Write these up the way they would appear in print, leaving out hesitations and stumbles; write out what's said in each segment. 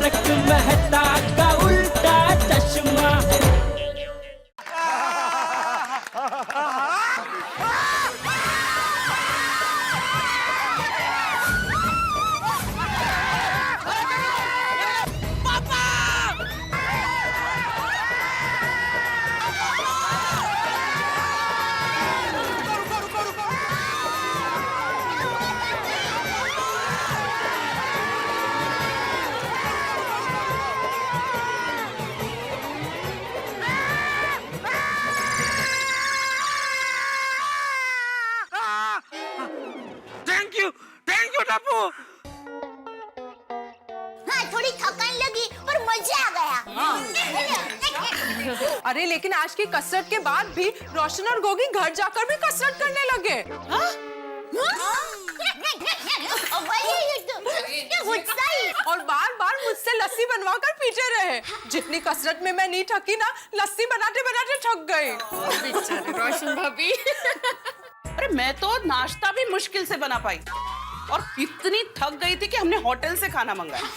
तारक मेहता का उल्टा चश्मा। Thank you Tappu. हाँ, थोड़ी थकान लगी पर मजा आ गया। अरे लेकिन आज की कसरत के बाद भी रोशन और गोगी घर जाकर भी कसरत करने लगे। और बार बार मुझसे लस्सी बनवाकर पीछे रहे। जितनी कसरत में मैं नहीं थकी ना, लस्सी बनाते बनाते थक गई। बेचारे रोशन भाभी। अरे मैं तो नाश्ता भी मुश्किल से बना पाई और इतनी थक गई थी कि हमने होटल से खाना मंगाया।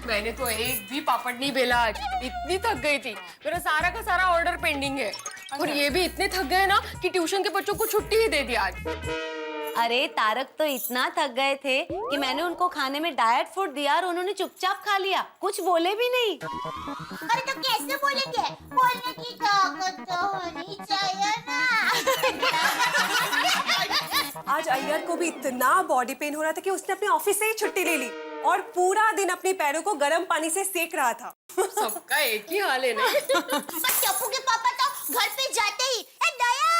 मैंने तो एक भी पापड़ नहीं बेला आज, इतनी थक गई थी। मेरा सारा का सारा ऑर्डर पेंडिंग है। और ये भी इतने थक गए ना कि ट्यूशन के बच्चों को छुट्टी ही दे दी आज। अरे तारक तो इतना थक गए थे कि मैंने उनको खाने में डाइट फूड दिया और उन्होंने चुपचाप खा लिया, कुछ बोले भी नहीं। अरे तो कैसे बोलेंगे? बोलने की ताकत तो होनी चाहिए ना। आज अय्यर को भी इतना बॉडी पेन हो रहा था कि उसने अपने ऑफिस से ही छुट्टी ले ली और पूरा दिन अपने पैरों को गर्म पानी से सेक रहा था। सबका एक ही हाल है ना। पर टप्पू के पापा तो घर पे जाते ही ए दया,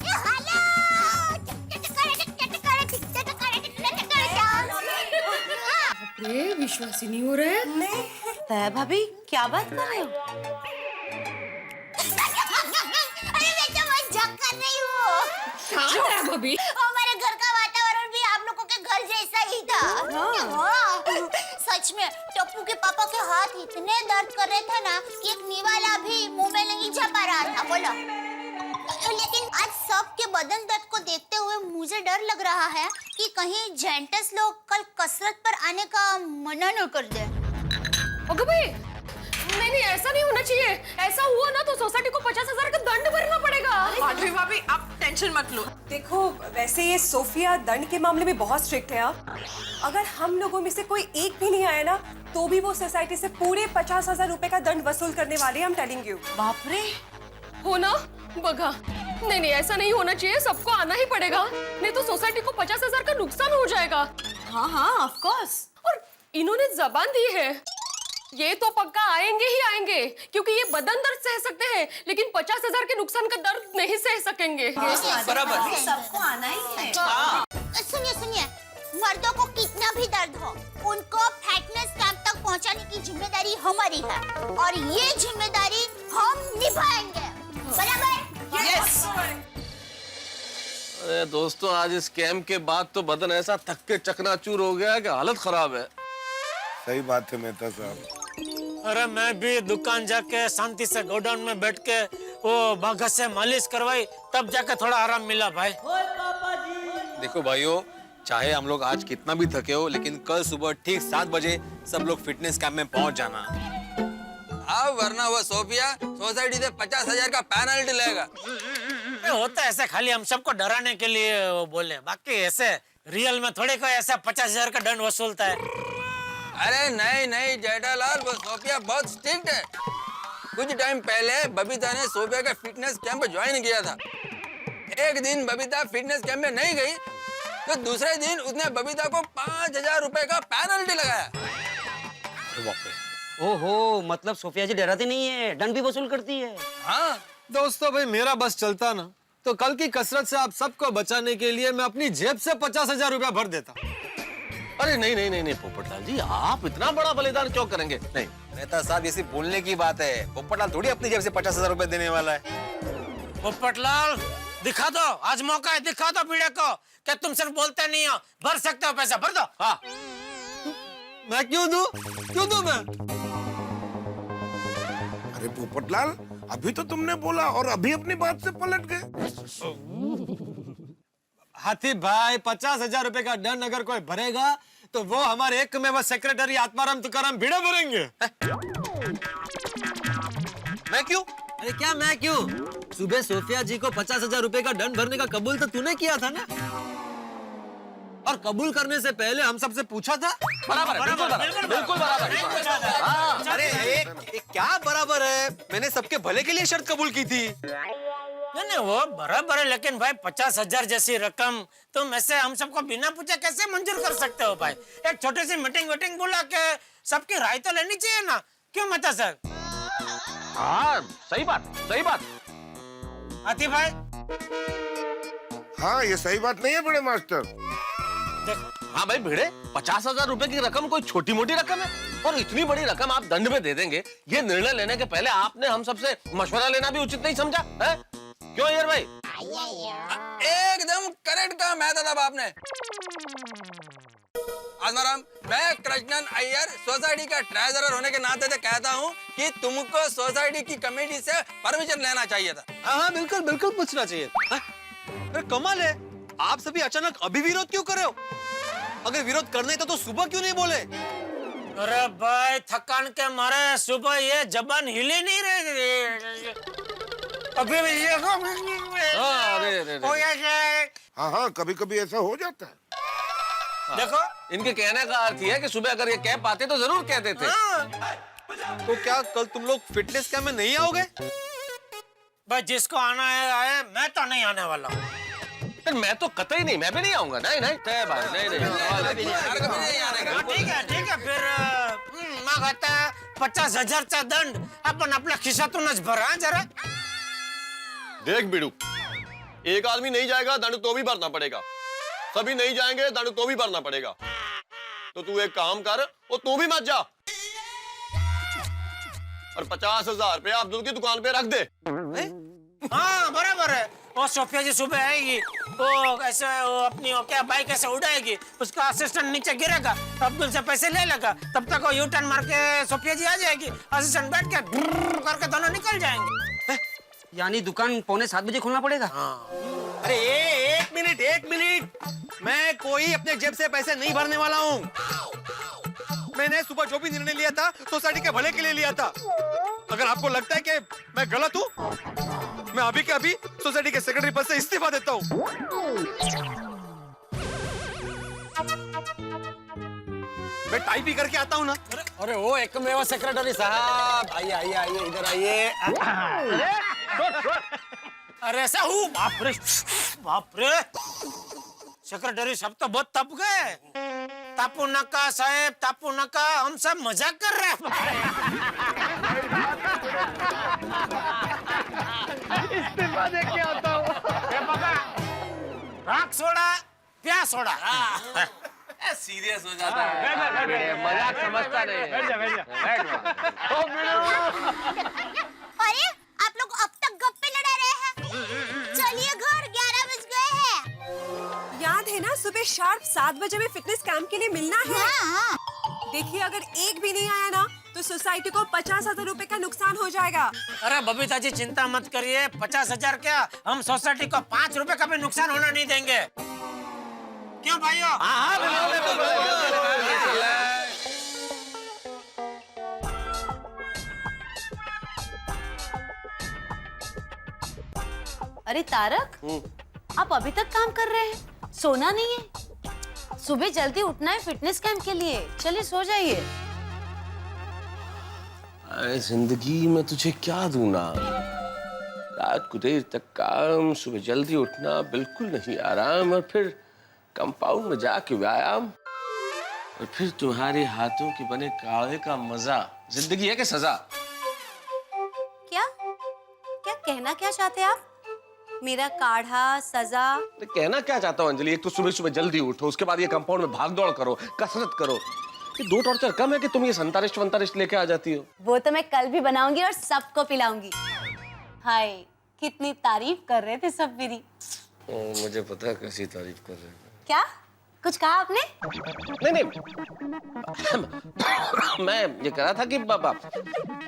ए हालो, विश्वास ही नहीं हो रहा है। नहीं दया भाभी क्या बात कर रहे हो? अरे मैं तो मजाक कर रही हूँ। भाभी हमारे घर का वातावरण भी आप लोगों के घर जैसा ही था। हाँ। सच में टप्पू के पापा के हाथ इतने दर्द कर रहे थे ना कि एक निवाला भी मुंह में नहीं जा पा रहा था। बोलो। लेकिन आज सबके बदन दर्द को देखते हुए मुझे डर लग रहा है कि कहीं जेंटस लोग कल कसरत पर आने का मना न कर दे। ओके भाई, नहीं ऐसा नहीं होना चाहिए। ऐसा हुआ ना तो सोसाइटी को 50,000 का दंड भरना पड़ेगा। माधवी भाभी आप टेंशन मत लो। देखो वैसे ये सोफिया दंड के मामले में बहुत स्ट्रिक्ट है। अगर हम लोगों में से कोई एक भी नहीं आया ना तो भी वो सोसाइटी से पूरे 50,000 रुपए का दंड वसूल करने वाले हैं। I'm telling you। बाप रे, हो ना बगा। नहीं ऐसा नहीं होना चाहिए, सबको आना ही पड़ेगा, नहीं तो सोसाइटी को 50,000 का नुकसान हो जाएगा। हाँ ऑफ कोर्स। और इन्होंने जबान दी है, ये तो पक्का आएंगे ही आएंगे, क्योंकि ये बदन दर्द सह सकते हैं लेकिन 50,000 के नुकसान का दर्द नहीं सह सकेंगे। बराबर। सबको आना ही है। सुनिए, मर्दों को कितना भी दर्द हो, उनको फिटनेस कैंप तक पहुंचाने की जिम्मेदारी हमारी है और ये जिम्मेदारी हम निभाएंगे। बराबर? यस। अरे दोस्तों, आज इस कैंप के बाद तो बदन ऐसा थक के चकनाचूर हो गया कि हालत खराब है। सही बात है मेहता साहब। अरे मैं भी दुकान जाके शांति से गोडाउन में बैठ के वो भगत से मालिश करवाई, तब जाके थोड़ा आराम मिला भाई। देखो भाइयों, चाहे हम लोग आज कितना भी थके हो, लेकिन कल सुबह ठीक 7 बजे सब लोग फिटनेस कैंप में पहुंच जाना। अब वरना वो सोफिया सोसाइटी से 50,000 का पेनल्टी लेगा। होता है ऐसे, खाली हम सबको डराने के लिए वो बोले, बाकी ऐसे रियल में थोड़े कोई ऐसा 50,000 का दंड वसूलता है। अरे नहीं जेठालाल, वो सोफिया बहुत स्ट्रिक्ट है। कुछ टाइम पहले बबीता ने सोफिया का फिटनेस कैंप ज्वाइन किया था। एक दिन बबीता फिटनेस कैंप में नहीं गई तो दूसरे दिन उसने बबीता को 5,000 रुपए का पेनल्टी लगाया। ओहो, मतलब सोफिया जी डराती नहीं है, दंड भी वसूल करती है। हाँ दोस्तों भाई, मेरा बस चलता ना तो कल की कसरत से आप सबको बचाने के लिए मैं अपनी जेब से 50,000 रुपया भर देता। अरे नहीं पोपटलाल जी, आप इतना बड़ा बलिदान क्यों करेंगे? नहीं मेहता साहब, ये सिर्फ बोलने की बात है। पोपटलाल थोड़ी अपनी जेब से 50,000 रुपए देने वाला है। पोपटलाल दिखा दो, आज मौका है, दिखा दो पीड़े को क्या तुम सिर्फ बोलते नहीं हो, भर सकते हो पैसा, भर दो। हाँ, मैं क्यों दूं मैं? अरे पोपटलाल, अभी तो तुमने बोला और अभी अपनी बात से पलट गए। हाथी भाई, 50,000 रुपए का दंड अगर कोई भरेगा तो वो हमारे एक में सेक्रेटरी आत्माराम तुकाराम भिड़े भरेंगे। मैं क्यों? अरे क्या मैं क्यों? सुबह सोफिया जी को 50,000 रुपए का दंड भरने का कबूल तो तूने किया था ना, और कबूल करने से पहले हम सबसे पूछा था। बराबर है, बिल्कुल बराबर। हाँ, अरे एक क्या बराबर है? मैंने सबके भले के लिए शर्त कबूल की थी। नहीं वो बराबर है, लेकिन भाई 50,000 जैसी रकम तुम ऐसे हम सबको बिना पूछे कैसे मंजूर कर सकते हो भाई? एक छोटी सी मीटिंग बुला के सबकी राय तो लेनी चाहिए ना, क्यों मता सर? हाँ सही बात। आती भाई हाँ ये सही बात नहीं है बड़े मास्टर। हाँ भाई भिड़े, 50,000 रुपए की रकम कोई छोटी मोटी रकम है? और इतनी बड़ी रकम आप दंड में दे देंगे, ये निर्णय लेने के पहले आपने हम सबसे मशवरा लेना भी उचित नहीं समझा है? क्यों यार भाई? एकदम करेक्ट कहा मैं दादा बाप ने। आत्माराम, मैं कृष्णन अय्यर सोसाइटी का ट्रेजरर होने के नाते से कहता हूँ कि तुमको सोसाइटी की कमेटी से परमिशन लेना चाहिए था। हाँ बिल्कुल पूछना चाहिए। अरे कमाल है, आप सभी अचानक अभी विरोध क्यों कर रहे हो? अगर विरोध करना था तो सुबह क्यों नहीं बोले? अरे भाई थकान के मारे सुबह ये जबान हिली नहीं रही। अभी भी हाँ कभी कभी ऐसा हो जाता है। देखो इनके कहने का अर्थ है कि सुबह अगर ये कह पाते तो जरूर कह देते। तो क्या कल तुम लोग फिटनेस कैंप में नहीं आओगे? भाई जिसको आना है आए, मैं तो नहीं आने वाला। मैं तो कतई नहीं, मैं भी नहीं आऊंगा। नहीं ठीक है फिर मैं कहता 50,000 चा दंड अपन अपना खिशातूनच भरा जरा। देख बिड़ू, एक आदमी नहीं जाएगा दंड तो भी भरना पड़ेगा, सभी नहीं जाएंगे दंड तो भी भरना पड़ेगा। तो तू एक काम कर, और तू भी मत जा, और 50,000 रुपया अब्दुल की दुकान पे रख दे। हाँ बराबर है। वो सोफिया जी सुबह आएगी, वो ऐसे वो अपनी वो क्या बाइक ऐसे उड़ाएगी, उसका असिस्टेंट नीचे गिरेगा, अब्दुल से पैसे ले लेगा, तब तक वो यू टर्न मार के सोफिया जी आ जाएगी, असिस्टेंट बैठ के करके दोनों निकल जाएंगे। यानी दुकान 6:45 बजे खोलना पड़ेगा? अरे एक मिनट, मैं कोई अपने जेब से पैसे नहीं भरने वाला हूँ। मैंने सुबह जो भी निर्णय लिया था सोसाइटी के भले के लिए लिया था। अगर आपको लगता है कि मैं गलत हूँ, मैं अभी के अभी सोसाइटी के सेक्रेटरी पद से इस्तीफा देता हूँ। मैं टाइप ही करके आता हूँ ना। अरे वो एकमेव सेक्रेटरी साहब, आइए इधर आइए। अरे ऐसा हूँ? बाप रे सेक्रेटरी साहब तो बहुत तप गए। तापू नका साहेब, तापू नका, हम सब मजाक कर रहे हैं। इस्तीफा दे के आता हूँ। राख सोडा, प्यास सोडा। सीरियस हो जाता है, मजाक समझता नहीं। अरे आप लोग अब तक गप्पे लड़ा रहे हैं? चलिए घर, 11 बज गए हैं। याद है ना सुबह शार्प 7 बजे में फिटनेस कैंप के लिए मिलना है। हाँ। देखिए अगर एक भी नहीं आया ना तो सोसाइटी को 50,000 रुपए का नुकसान हो जाएगा। अरे बबीता जी चिंता मत करिए, 50,000 क्या, हम सोसाइटी को 5 रुपए का भी नुकसान होना नहीं देंगे। क्यों भाइयों? अरे तारक, आप अभी तक काम कर रहे हैं? सोना नहीं है? सुबह जल्दी उठना है फिटनेस कैंप के लिए। चलिए सो जाइए। जिंदगी में तुझे क्या दूं ना, रात को देर तक काम, सुबह जल्दी उठना, बिल्कुल नहीं आराम, और फिर कंपाउंड में जाके व्यायाम, और फिर तुम्हारे हाथों के बने काढ़े का मजा। जिंदगी है कि सजा? क्या कहना क्या चाहते हैं आप? मेरा काढ़ा सजा? तो कहना क्या चाहता हूँ अंजलि, एक तो सुबह सुबह जल्दी उठो, उसके बाद ये कंपाउंड में भाग दौड़ करो, कसरत करो। ये 2 टॉर्चर कम है कि तुम ये संतारिश लेके आ जाती हो। वो तो मैं कल भी बनाऊंगी और सबको पिलाऊंगी। हाय, कितनी तारीफ कर रहे थे सब मेरी। मुझे पता है कैसी तारीफ कर रहे हैं। क्या कुछ कहा आपने? नहीं मैं ये कह रहा था कि बाबा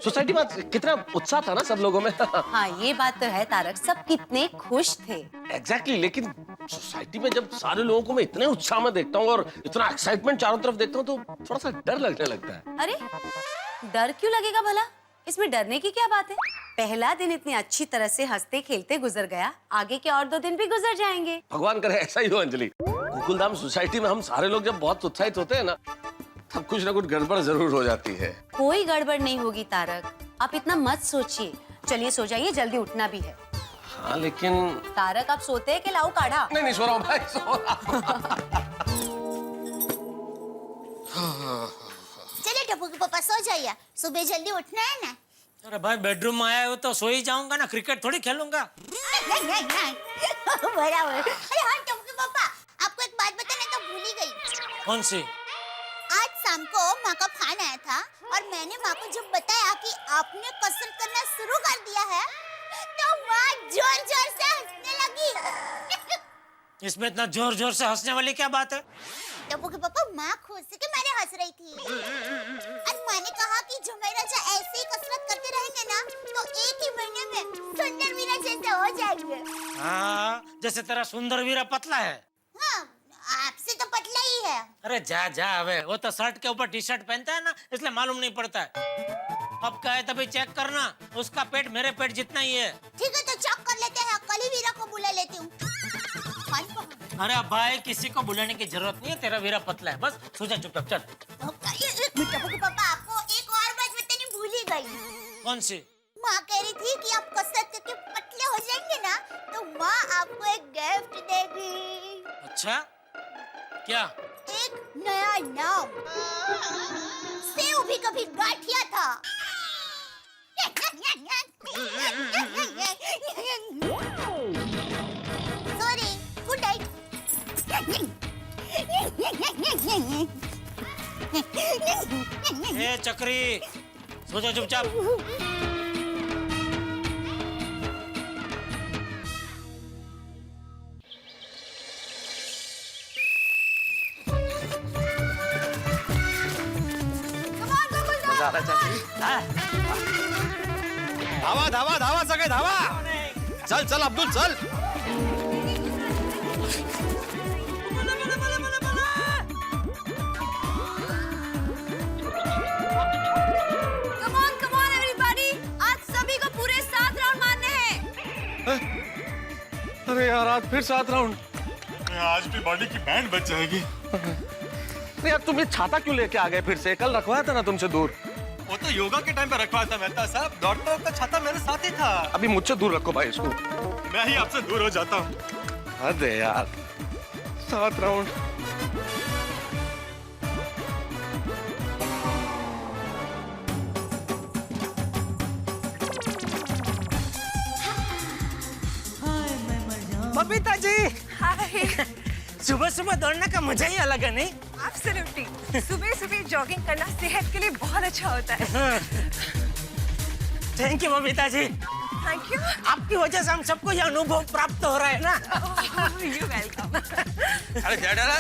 सोसाइटी में कितना उत्साह था ना सब लोगों में। हाँ ये बात तो है तारक, सब कितने खुश थे। एग्जैक्टली, लेकिन सोसाइटी में जब सारे लोगों को मैं इतने उत्साह में देखता हूँ और इतना एक्साइटमेंट चारों तरफ देखता हूँ तो थोड़ा सा डर लगने लगता है। अरे डर क्यों लगेगा भला? इसमें डरने की क्या बात है? पहला दिन इतनी अच्छी तरह से हंसते खेलते गुजर गया, आगे के और 2 दिन भी गुजर जाएंगे। भगवान करे ऐसा ही हो अंजलि। गोकुलधाम सोसाइटी में हम सारे लोग जब बहुत उत्साहित होते हैं ना, तब कुछ ना कुछ गड़बड़ जरूर हो जाती है। कोई गड़बड़ नहीं होगी तारक, आप इतना मत सोचिए। चलिए सो जाइए, जल्दी उठना भी है। हाँ लेकिन तारक आप सोते हैं कि लाऊं काढ़ा? नहीं सो रहा हूँ भाई, सो रहा हूँ। चलिए टप्पू के पापा सो जाइए, सुबह जल्दी उठना है ना। अरे भाई बेडरूम में आया हो तो सो ही जाऊंगा ना, क्रिकेट थोड़ी खेलूंगा। बराबर। अरे हाँ टप्पू के पापा, आपको एक बात बताने तो भूल ही गई। कौन सी? आज शाम को माँ का फोन आया था और मैंने माँ को जब बताया कि आपने कसरत करना शुरू कर दिया है तो माँ जोर जोर से हंसने लगी। इसमें इतना जोर जोर से हंसने वाली क्या बात है? टप्पू के पापा, माँ खुशी के मारे हंस रही थी और माँ ने कहा कि जंगई राजा ऐसे ही कसरत करते रहेंगे ना तो 1 ही महीने में सुंदर वीरा जैसे हो जाएंगे। हाँ, जैसे तेरा सुंदर वीरा पतला है। हाँ, आपसे तो पतला ही है। अरे जा जा, अबे वो तो शर्ट के ऊपर टी शर्ट पहनता है ना, इसलिए मालूम नहीं पड़ता है। अब क्या है तभी चेक करना, उसका पेट मेरे पेट जितना ही है। ठीक है तो चेक कर लेते हैं, कल ही वीरा को बुला लेती हूँ। अरे भाई किसी को बुलाने की जरूरत नहीं है, तेरा वीरा पतला है, बस सो जा चुपचाप चल। टप्पू के पापा, आपको एक और बात बतानी भूल ही गई। कौन सी? माँ कह रही थी कि आप कसरत करके पतले हो जाएंगे ना तो माँ आपको एक गिफ्ट देगी। अच्छा क्या? एक नया नाम। सेव भी कभी गाठिया था। Sorry, good night. ए चक्री, सो जा चुपचाप। धावा धावा धावा सगळे धावा. चल चल अब्दुल चल. Come on everybody, आज सभी को पूरे 7 राउंड मारने हैं। अरे यार आज फिर 7 राउंड। आज भी बॉडी की बैंड बच जाएगी। अरे यार तुम ये छाता क्यों लेके आ गए फिर से? कल रखवाया था ना तुमसे दूर। वो तो योगा के टाइम पे रखवाया था मेहता साहब. डॉक्टर का छाता मेरे साथ ही था. अभी मुझसे दूर रखो भाई इसको। मैं ही आपसे दूर हो जाता हूँ. अरे यार 7 राउंड। बबीता जी, सुबह सुबह दौड़ने का मजा ही अलग है नहीं? एब्सोल्युटली। सुबह सुबह जॉगिंग करना सेहत के लिए बहुत अच्छा होता है। Thank you Babita ji, thank you. आपकी वजह से हम सबको ये अनुभव प्राप्त हो रहा है ना। You welcome. अरे क्या डरा?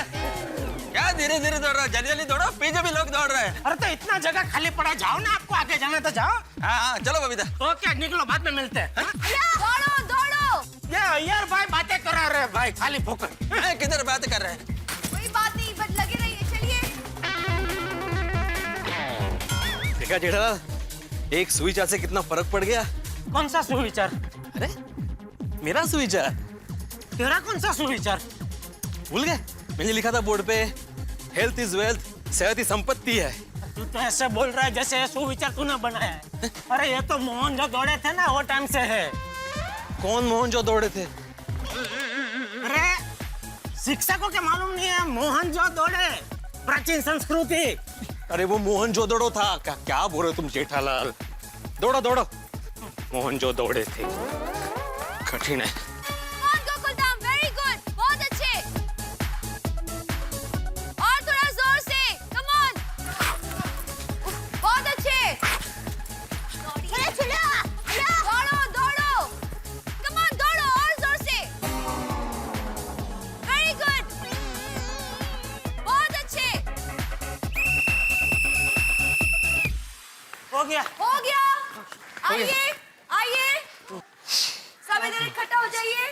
क्या धीरे धीरे दौड़ रहा? जल्दी जल्दी दौड़ो, पीछे भी लोग दौड़ रहे हैं. अरे तो इतना जगह खाली पड़ा, जाओ ना, आपको आगे जाना तो जाओ। हाँ चलो बबीता. ओके निकलो, बाद में मिलते हैं। दौड़ो दौड़ो। ये यार भाई बातें करा रहे भाई, खाली फोकस। किधर बात कर रहे हैं? कोई बात नहीं, बस लगे रहिए। चलिए। देखा जेठालाल, एक सुविचार से कितना फर्क पड़ गया. कौन सा सुविचार? अरे मेरा सुविचार. तेरा कौन सा सुविचार? भूल गए? मैंने लिखा था बोर्ड पे, हेल्थ इज वेल्थ, सेहत ही संपत्ति है. तू तो ऐसे बोल रहा है जैसे ये सुविचार तूने बनाया है। अरे ये तो मोहन जो दौड़े थे ना वो टाइम से है। कौन मोहन जो दौड़े थे? अरे शिक्षकों के मालूम नहीं है? मोहन जो दौड़े, प्राचीन संस्कृति। अरे वो मोहन जो दौड़ो था. क्या बोल रहे हो तुम जेठालाल? दौड़ो दौड़ो. मोहन जो दौड़े थे. कठिन है. गोकुलधाम, वेरी गुड, बहुत अच्छे। और थोड़ा जोर से, कम ऑन। बहुत अच्छे। दौड़ो दौड़ो, कम ऑन दौड़ो और जोर से। वेरी गुड, बहुत अच्छे। हो गया। हो गया। आइए आइए, सब इधर इकट्ठा हो जाइए।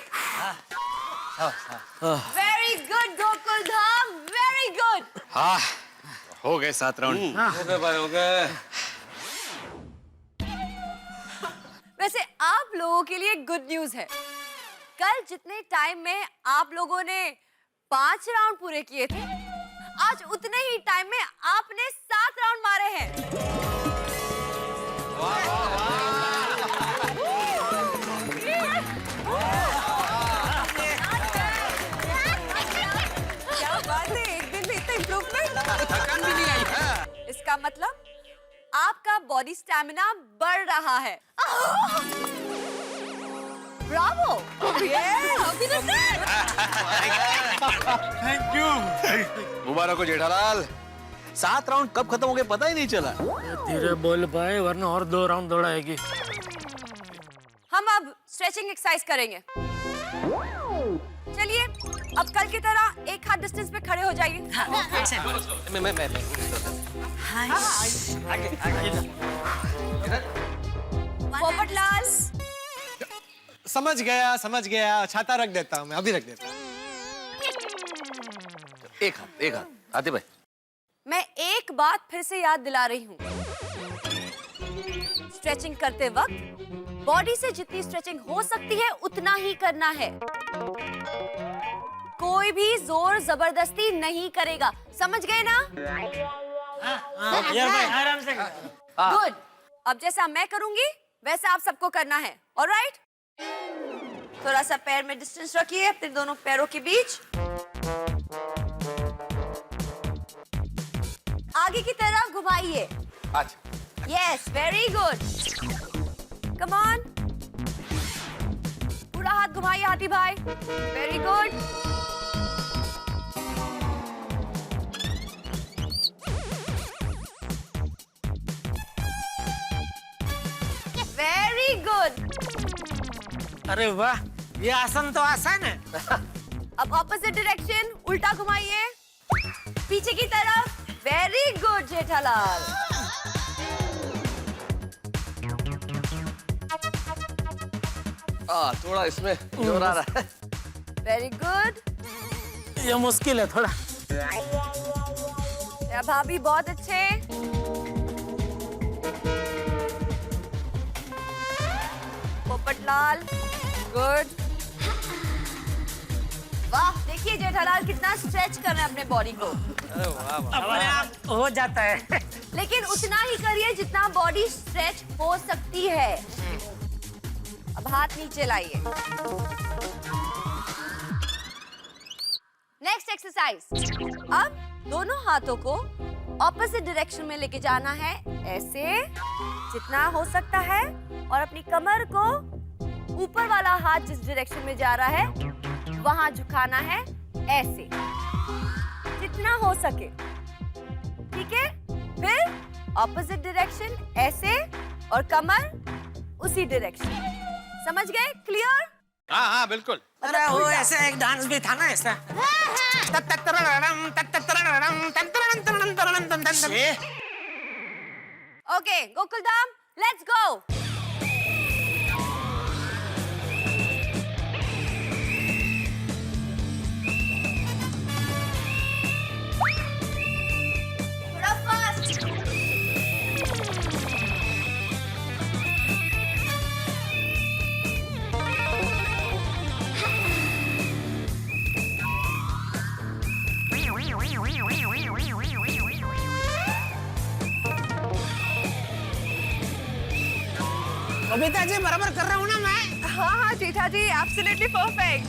Very good Gokul Dham, very good. हाँ हो गए 7 राउंड। हो गए भाई, हो गए। वैसे आप लोगों के लिए गुड न्यूज है, कल जितने टाइम में आप लोगों ने 5 राउंड पूरे किए थे, आज उतने ही टाइम में आपने 7 राउंड मारे हैं। क्या बात है, एक दिन में इतना इम्प्रूवमेंट। थकान भी नहीं आई है। इसका मतलब आपका बॉडी स्टैमिना बढ़ रहा है। ब्रावो! Thank you. मुबारक हो जेठालाल, 7 राउंड कब खत्म हो गए पता ही नहीं चला। धीरे बोल भाई, वरना और 2 राउंड दौड़ाएगी। हम अब स्ट्रेचिंग एक्सरसाइज करेंगे। चलिए अब कल की तरह एक हाथ डिस्टेंस पे खड़े हो जाइए। मैं पोपटलाल, समझ गया, छाता रख देता हूँ मैं, अभी रख देता हूँ। एक हाथ आते भाई। मैं एक बात फिर से याद दिला रही हूँ, स्ट्रेचिंग करते वक्त बॉडी से जितनी स्ट्रेचिंग हो सकती है उतना ही करना है। कोई भी जोर जबरदस्ती नहीं करेगा, समझ गए ना? यार भाई आराम से। गुड। अब जैसा मैं करूंगी वैसा आप सबको करना है, ऑलराइट? थोड़ा सा पैर में डिस्टेंस रखिए अपने दोनों पैरों के बीच। आगे की तरफ घुमाइए। अच्छा। Yes, very good. Come on, पूरा हाथ घुमाइए हाथी भाई। Very good. Very good. अरे वाह, ये आसन तो आसान है। अब ऑपोजिट डायरेक्शन, उल्टा घुमाइए पीछे की तरफ। Very good Jethalal. थोड़ा इसमें जोर आ रहा है। Very good. ये मुश्किल है थोड़ा। या भाभी बहुत अच्छे। पोपटलाल, गुड। वाह, देखिए जेठालाल कितना स्ट्रेच कर रहे हैं अपने बॉडी को। अपने आप हो जाता है। लेकिन उतना ही करिए जितना बॉडी स्ट्रेच हो सकती है। अब हाथ नीचे लाइए। नेक्स्ट एक्सरसाइज, अब दोनों हाथों को ऑपोजिट डायरेक्शन में लेके जाना है, ऐसे जितना हो सकता है, और अपनी कमर को ऊपर वाला हाथ जिस डायरेक्शन में जा रहा है वहां झुकाना है, ऐसे जितना हो सके। ठीक है? फिर ऑपोजिट डायरेक्शन ऐसे, और कमर उसी डायरेक्शन। समझ गए? क्लियर? हाँ बिल्कुल। अरे वो ऐसा एक डांस भी था ना ऐसा। Okay Gokuldham, let's go. थोड़ा फास्ट। बबीता जी बराबर कर रहा हूँ ना मैं? हाँ जेठा जी, एब्सोल्युटली परफेक्ट।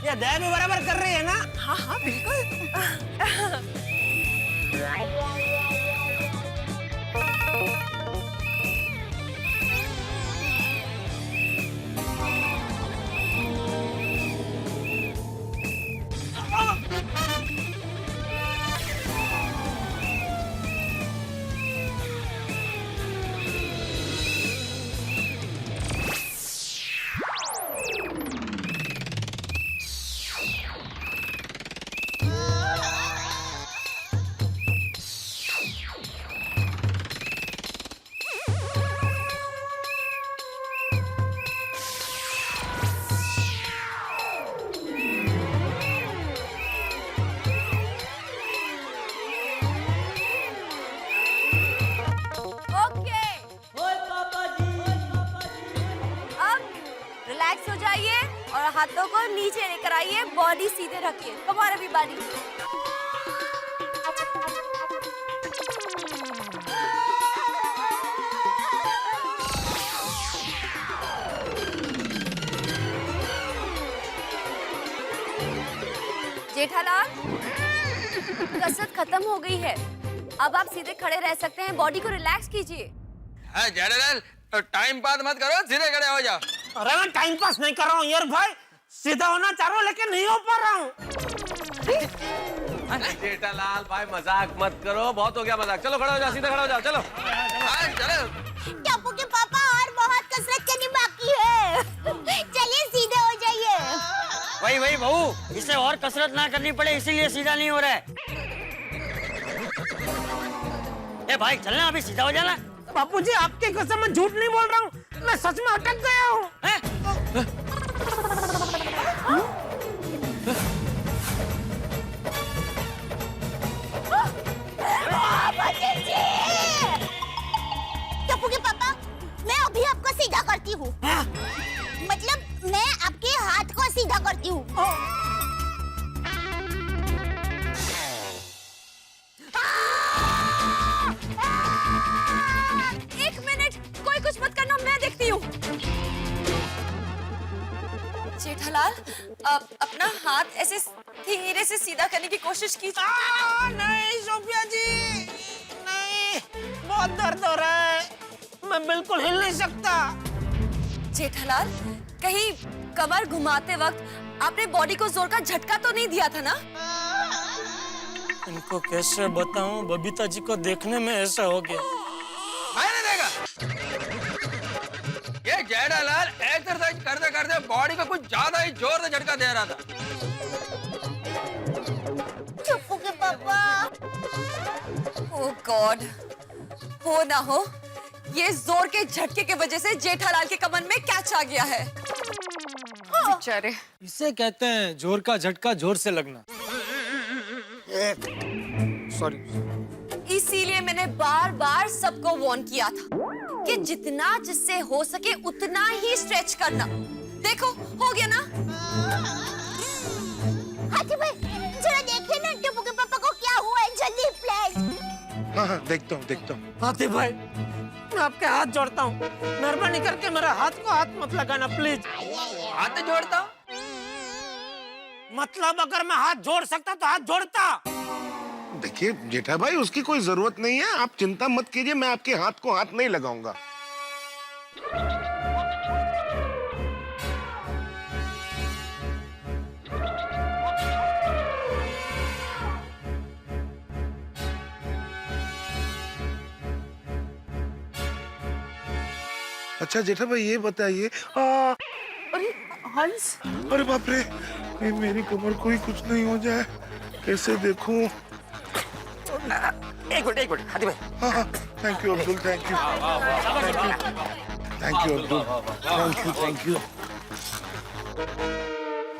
ये दया भी बराबर कर रही है ना? हाँ बिल्कुल। हाथों को नीचे लेकर आइए, बॉडी सीधे रखिए। कमाल अभी बारी। जेठालाल, कसरत खत्म हो गई है, अब आप सीधे खड़े रह सकते हैं। बॉडी को रिलैक्स कीजिए। हाँ जेठालाल, तो टाइम पास मत करो, सीधे खड़े हो जाओ। अरे मैं टाइम पास नहीं कर रहा हूँ यार भाई, सीधा होना चाह रहा हूँ लेकिन नहीं हो पा रहा हूँ। जेठालाल भाई मजाक मत करो, बहुत हो गया मजाक। चलो खड़े हो जाओ, सीधा खड़े हो जाओ, चलो। हाँ चलो। टप्पू के पापा और बहुत कसरत करनी बाकी है। चलिए सीधे हो जाइए। वही बहू, इसे और कसरत ना करनी पड़े इसीलिए सीधा नहीं हो रहा है। ए भाई चलना, अभी सीधा हो जाना। बापूजी आपकी कसम मैं झूठ नहीं बोल रहा हूँ, मैं सच में अटक गया हूँ। टप्पू के पापा, मैं अभी आपको सीधा करती हूँ। मतलब मैं आपके हाथ को सीधा करती हूँ। एक मिनट, कोई कुछ मत करना, मैं देखती हूँ। जेठालाल, अपना हाथ ऐसे धीरे से सीधा करने की कोशिश कीजिए। नहीं सोफिया जी, नहीं, बहुत दर्द हो रहा है, मैं बिल्कुल हिल नहीं सकता। जेठालाल, कहीं कमर घुमाते वक्त आपने बॉडी को जोर का झटका तो नहीं दिया था ना? इनको कैसे बताऊं, बबीता जी को देखने में ऐसा हो गया। मैंने देखा ये जेठालाल एक्सरसाइज करते करते बॉडी को कुछ ज्यादा ही जोर से झटका दे रहा था। टप्पू के पापा, ओह गॉड, हो ना हो ये जोर के झटके के वजह से जेठालाल के कमर में कैच आ गया है। बेचारे। इसे कहते हैं जोर का झटका जोर से लगना। सॉरी। इसीलिए मैंने बार बार सबको वार्न किया था कि जितना जिससे हो सके उतना ही स्ट्रेच करना। देखो हो गया ना। हाथी भाई जरा देखिए ना टप्पू के पापा को क्या हुआ है, जल्दी प्लीज। हाँ देखता हूँ। हाथी भाई, मैं आपके हाथ जोड़ता हूँ, मेहरबानी करके मेरे हाथ को हाथ मत लगाना प्लीज। हाथ जोड़ता? मतलब अगर मैं हाथ जोड़ सकता तो हाथ जोड़ता। देखिए जेठा भाई, उसकी कोई जरूरत नहीं है, आप चिंता मत कीजिए, मैं आपके हाथ को हाथ नहीं लगाऊंगा। अच्छा जेठा भाई ये बताइए, अरे हंस, अरे बाप रे, मेरी कमर को ही कुछ नहीं हो जाए, कैसे देखूं? एक मिनट हाथी भाई। हाँ, thank you Abdul, thank you Abdul, thank you.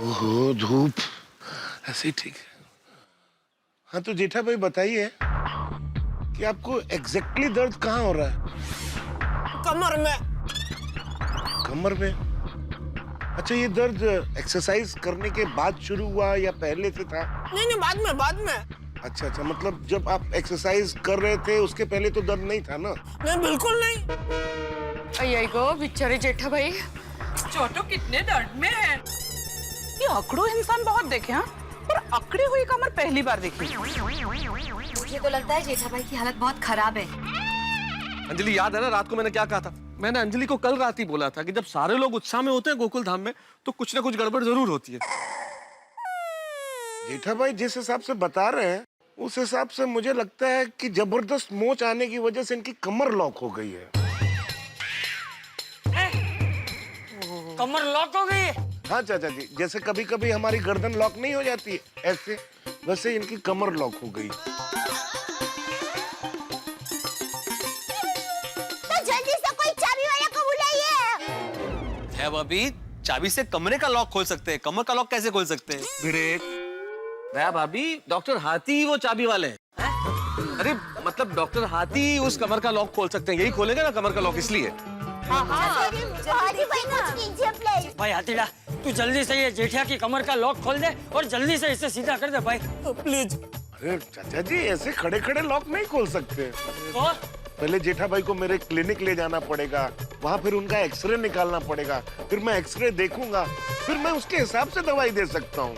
ओहो धूप, ऐसे ही ठीक है। हाँ तो जेठा भाई बताइए कि आपको एग्जैक्टली दर्द कहाँ हो रहा है? कमर में। कमर में? अच्छा ये दर्द एक्सरसाइज करने के बाद शुरू हुआ या पहले से था? नहीं बाद में। अच्छा, मतलब जब आप एक्सरसाइज कर रहे थे उसके पहले तो दर्द नहीं था ना? नहीं बिल्कुल नहीं। अय्यो गो बेचारे जेठा भाई, छोटू कितने दर्द में है। ये अकड़ू इंसान बहुत देखे हाँ, पर अकड़ी हुई कमर पहली बार देखी। मुझे तो लगता है जेठा भाई की हालत बहुत खराब है। अंजलि याद है ना रात को मैंने क्या कहा था? मैंने अंजलि को कल रात ही बोला था कि जब सारे लोग उत्साह में होते हैं गोकुल धाम में तो कुछ ना कुछ गड़बड़ जरूर होती है। जेठा भाई जिस हिसाब से बता रहे हैं उस हिसाब से मुझे लगता है कि जबरदस्त मोच आने की वजह से इनकी कमर लॉक हो गई है। कमर लॉक हो गई है? हाँ चाचा जी, जैसे कभी कभी हमारी गर्दन लॉक नहीं हो जाती है ऐसे, वैसे इनकी कमर लॉक हो गई। तो जल्दी से कोई चाबी वाला को बुलाइए। है भाभी, चाबी से कमरे का लॉक खोल सकते हैं, कमर का लॉक कैसे खोल सकते हैं? ब्रेक। दया भाभी, डॉक्टर हाथी वो चाबी वाले हैं। अरे मतलब डॉक्टर हाथी उस कमर का लॉक खोल सकते हैं, यही खोलेंगे ना कमर का लॉक, इसलिए। हाथी भाई कुछ कीजिए प्लीज। भाई हाथीड़ा तू जल्दी से ये जेठिया की कमर का लॉक खोल दे और जल्दी से इसे सीधा कर दे भाई प्लीज। अरे चाचा जी ऐसे खड़े खड़े लॉक नहीं खोल सकते। तो पहले जेठा भाई को मेरे क्लिनिक ले जाना पड़ेगा, वहाँ फिर उनका एक्सरे निकालना पड़ेगा, फिर मैं एक्सरे देखूंगा, फिर मैं उसके हिसाब से दवाई दे सकता हूँ।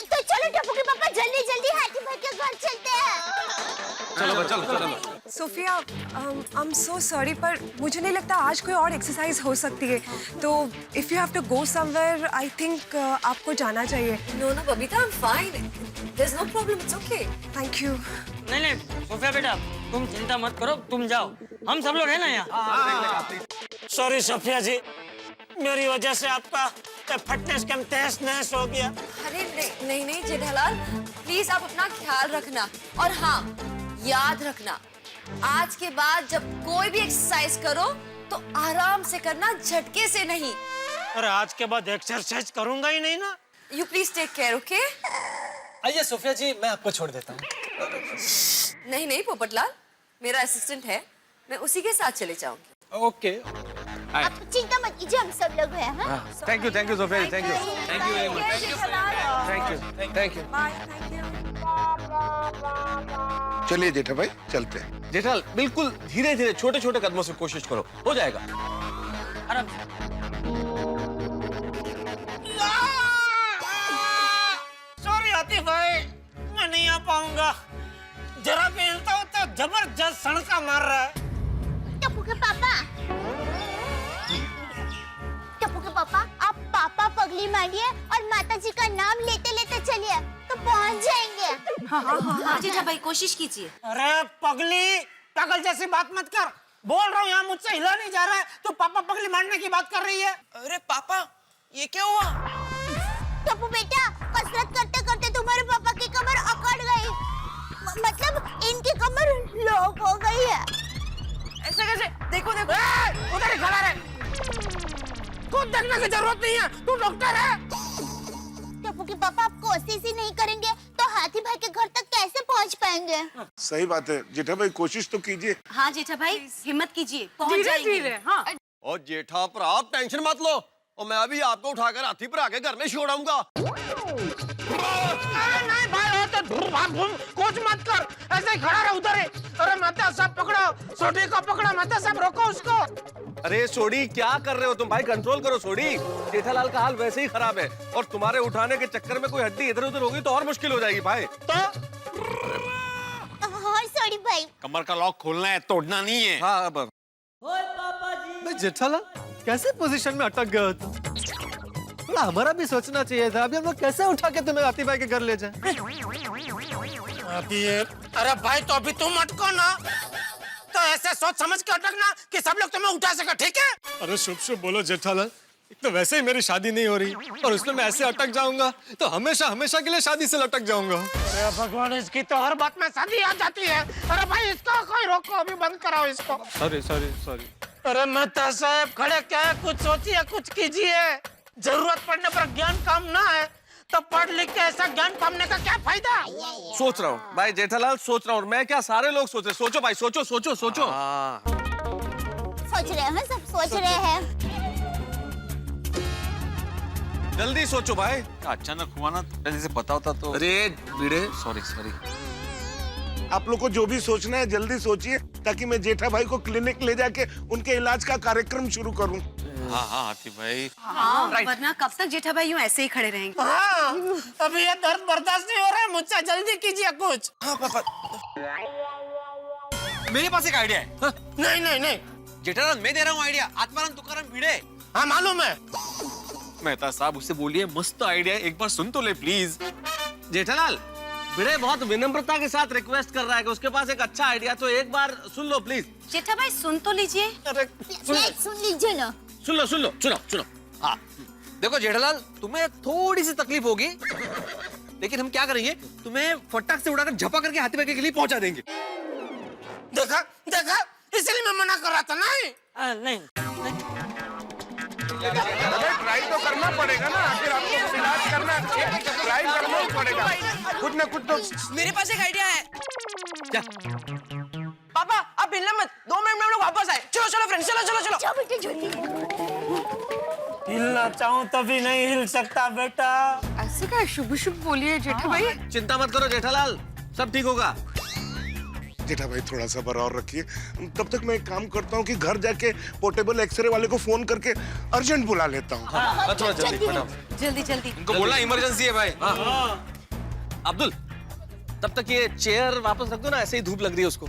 तो चलो टप्पू के पापा जल्दी जल्दी हाथी भाई के घर चलते हैं। चलो चलो चलो। Sophia I am so sorry पर मुझे नहीं लगता आज कोई और एक्सरसाइज हो सकती है, तो if you have to go somewhere I think आपको जाना चाहिए। No no Babita I am fine, there is no problem, it's okay. Thank you. नहीं नहीं सोफिया बेटा तुम चिंता मत करो, तुम जाओ, हम सब लोग हैं ना यहाँ। सॉरी सोफिया जी, मेरी वजह से आपका फिटनेस कैंप तहस नहस हो गया। अरे नहीं नहीं जेठालाल, प्लीज आप अपना ख्याल रखना, और हाँ याद रखना आज के बाद जब कोई भी एक्सरसाइज करो तो आराम से करना, झटके से नहीं। अरे आज के बाद एक्सरसाइज करूंगा ही नहीं ना। You please take care, okay? आइए सोफिया जी, मैं आपको छोड़ देता हूँ। नहीं नहीं पोपटलाल, मेरा असिस्टेंट है, मैं उसी के साथ चले जाऊंगी। ओके। आप चिंता मत कीजिए, हम सब लोग हैं। हाँ? Thank you Sophia ji, thank you very much, thank you. Bye, thank you. चलिए जेठा भाई चलते हैं। जेठाल बिल्कुल धीरे धीरे छोटे छोटे कदमों से कोशिश करो, हो जाएगा। अरे सॉरी आतिफ भाई, मैं नहीं आ पाऊंगा। जरा भी हिलता हूँ तो जबरदस्त सड़का मार रहा है। टप्पू के पापा, आप पापा पगली मारिए और माता जी का नाम लेते लेते चलिए तो पहुंच जाएंगे। हाँ जेठा भाई कोशिश कीजिए। अरे पगली, पागल जैसी बात मत कर। बोल रहा हूँ यहाँ मुझसे हिला नहीं जा रहा है, तो पापा पगली मारने की बात कर रही है। अरे पापा ये क्या हुआ? टप्पू बेटा, कसरत करते करते तुम्हारे पापा की कमर अकड़ गई, मतलब इनकी कमर लॉक हो गई है। ऐसा कैसे? देखो देखो। उधर ही खड़ा रहे, खुद देखने की जरूरत नहीं है, तू डॉक्टर है। टप्पू के पापा, आप कोशिश ही नहीं करेंगे तो हाथी भाई के घर तक कैसे पहुंच पाएंगे? सही बात है जेठा भाई, कोशिश तो कीजिए। हाँ जेठा भाई हिम्मत कीजिए, पहुंच जाएंगे। धीरे हाँ। और जेठा पर आप टेंशन मत लो, और मैं अभी आपको उठाकर हाथी पर आके घर में छोड़ाऊंगा। नहीं भाई, तो धूम भाग धूम कुछ मत कर, ऐसे ही खड़ा रह उधर ही। अरे माता साहब पकड़ो, सोडी को पकड़ो, माता साहब रोको उसको। अरे सोडी क्या कर रहे हो तुम भाई, कंट्रोल करो सोडी। जेठालाल का हाल वैसे ही खराब है, और तुम्हारे उठाने के चक्कर में कोई हड्डी इधर उधर होगी तो और मुश्किल हो जाएगी भाई। तो और सॉरी भाई, कमर का लॉक खोलना है, तोड़ना नहीं है। हाँ अब मैं जेठालाल कैसे पोजीशन में अटक गया था? थोड़ा हमारा भी सोचना चाहिए था। अभी हम लोग कैसे उठा के तुम्हें आतिफ भाई के घर ले जाएं? अभी अरे भाई, तो अभी तुम अटको ना, तो ऐसे सोच समझ के अटकना कि सब लोग तुम्हें उठा सके, ठीक है? अरे शुभ शुभ बोलो जेठालाल, एक तो वैसे ही मेरी शादी नहीं हो रही, और उसमें मैं ऐसे अटक जाऊंगा तो हमेशा हमेशा के लिए शादी से लटक जाऊंगा। अरे भगवान, इसकी तो हर बात में शादी आ जाती है। अरे भाई इसको कोई रोको, अभी बंद कराओ इसको। सॉरी। अरे मेहता साहब खड़े क्या है, कुछ सोचिए, कुछ कीजिए। जरूरत पड़ने पर ज्ञान काम ना है तो पढ़ लिख के ऐसा ज्ञान पाने का क्या फायदा? सोच रहा हूँ भाई जेठालाल, सोच रहा हूँ। मैं क्या, सारे लोग सोच रहे। सोचो भाई, सोचो। सोच रहे हैं, सब सोच रहे हैं। जल्दी सोचो भाई। अचानक हुआ ना, पहले से पता होता तो। अरे भिड़े, सॉरी। आप लोग को जो भी सोचना है जल्दी सोचिए, ताकि मैं जेठा भाई को क्लिनिक ले जाके उनके इलाज का कार्यक्रम शुरू करूं। हाँ हाथी भाई। हाँ वरना कब तक जेठा भाई यूं ऐसे ही खड़े रहेंगे? हाँ, अभी ये दर्द बर्दाश्त नहीं हो रहा है मुझसे, जल्दी कीजिए कुछ। हाँ पापा, मेरे पास एक आइडिया है। हाँ? नहीं जेठालाल मैं दे रहा हूँ आइडिया, आत्माराम तुकाराम भिड़े। हाँ मालूम है। मेहता साहब उससे बोलिए मस्त आइडिया, एक बार सुन तो ले प्लीज। जेठालाल, भिड़े बहुत विनम्रता के साथ रिक्वेस्ट कर रहा है कि उसके पास एक अच्छा आइडिया, तो एक बार सुन लो प्लीज। जेठा भाई सुन तो लीजिए। अरे सुन लीजिए ना। सुनो। हाँ देखो जेठालाल, तुम्हें थोड़ी सी तकलीफ होगी, लेकिन हम क्या करेंगे, तुम्हें फटाक से उड़ाकर झपा करके हाथी भाई के लिए पहुंचा देंगे। देखा, इसलिए मैं मना कर रहा था। नहीं ट्राई तो करना पड़ेगा ना, आखिर आपको इलाज करना है, ट्राई करना ही पड़ेगा। कुछ ना कुछ तो। मेरे पास एक आइडिया है। क्या? पापा आप हिलना मत, 2 मिनट में हम लोग वापस आए। चलो फ्रेंड्स, चलो। जाओ बेटे जल्दी। हिलना चाहूं तभी नहीं हिल सकता बेटा। ऐसे का शुभ शुभ बोलिए जेठा भाई। चिंता मत करो जेठालाल, सब ठीक होगा। जेठा भाई थोड़ा सब्र और रखिए। तब तक मैं एक काम करता हूँ कि घर जाके पोर्टेबल एक्सरे वाले को फोन करके अर्जेंट बुला लेता हूँ। थोड़ा जल्दी फटाफट। जल्दी जल्दी। उनको बोलना इमरजेंसी है भाई। अब्दुल, तब तक ये चेयर वापस रख दो ना, ऐसे ही धूप लग रही है उसको।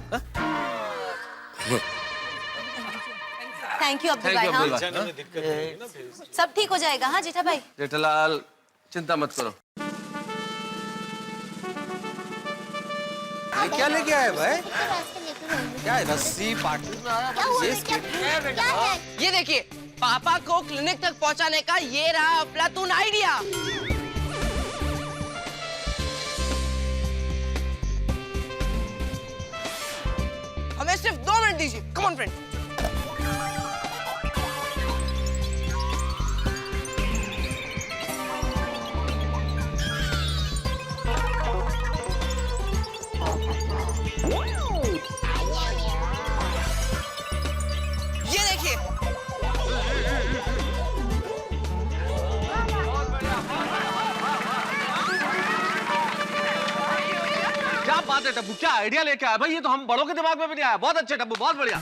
थैंक यू अब्दुल भाई। हाँ सब ठीक हो जाएगा। हाँ जेठा भाई। जेठालाल चिंता मत करो। ये क्या लेके आए भाई? रास्ते लेके जाएंगे। क्या है, रस्सी पार्टी में आया? क्या हुआ? क्या है? ये देखिए, पापा को क्लिनिक तक पहुंचाने का ये रहा अफलातून आइडिया। हमें सिर्फ 2 मिनट दीजिए। Come on friend. ये देखिए, क्या बात है टप्पू, क्या आइडिया लेके आया भाई? ये तो हम बड़ों के दिमाग में भी नहीं आया। बहुत अच्छे टप्पू, बहुत बढ़िया।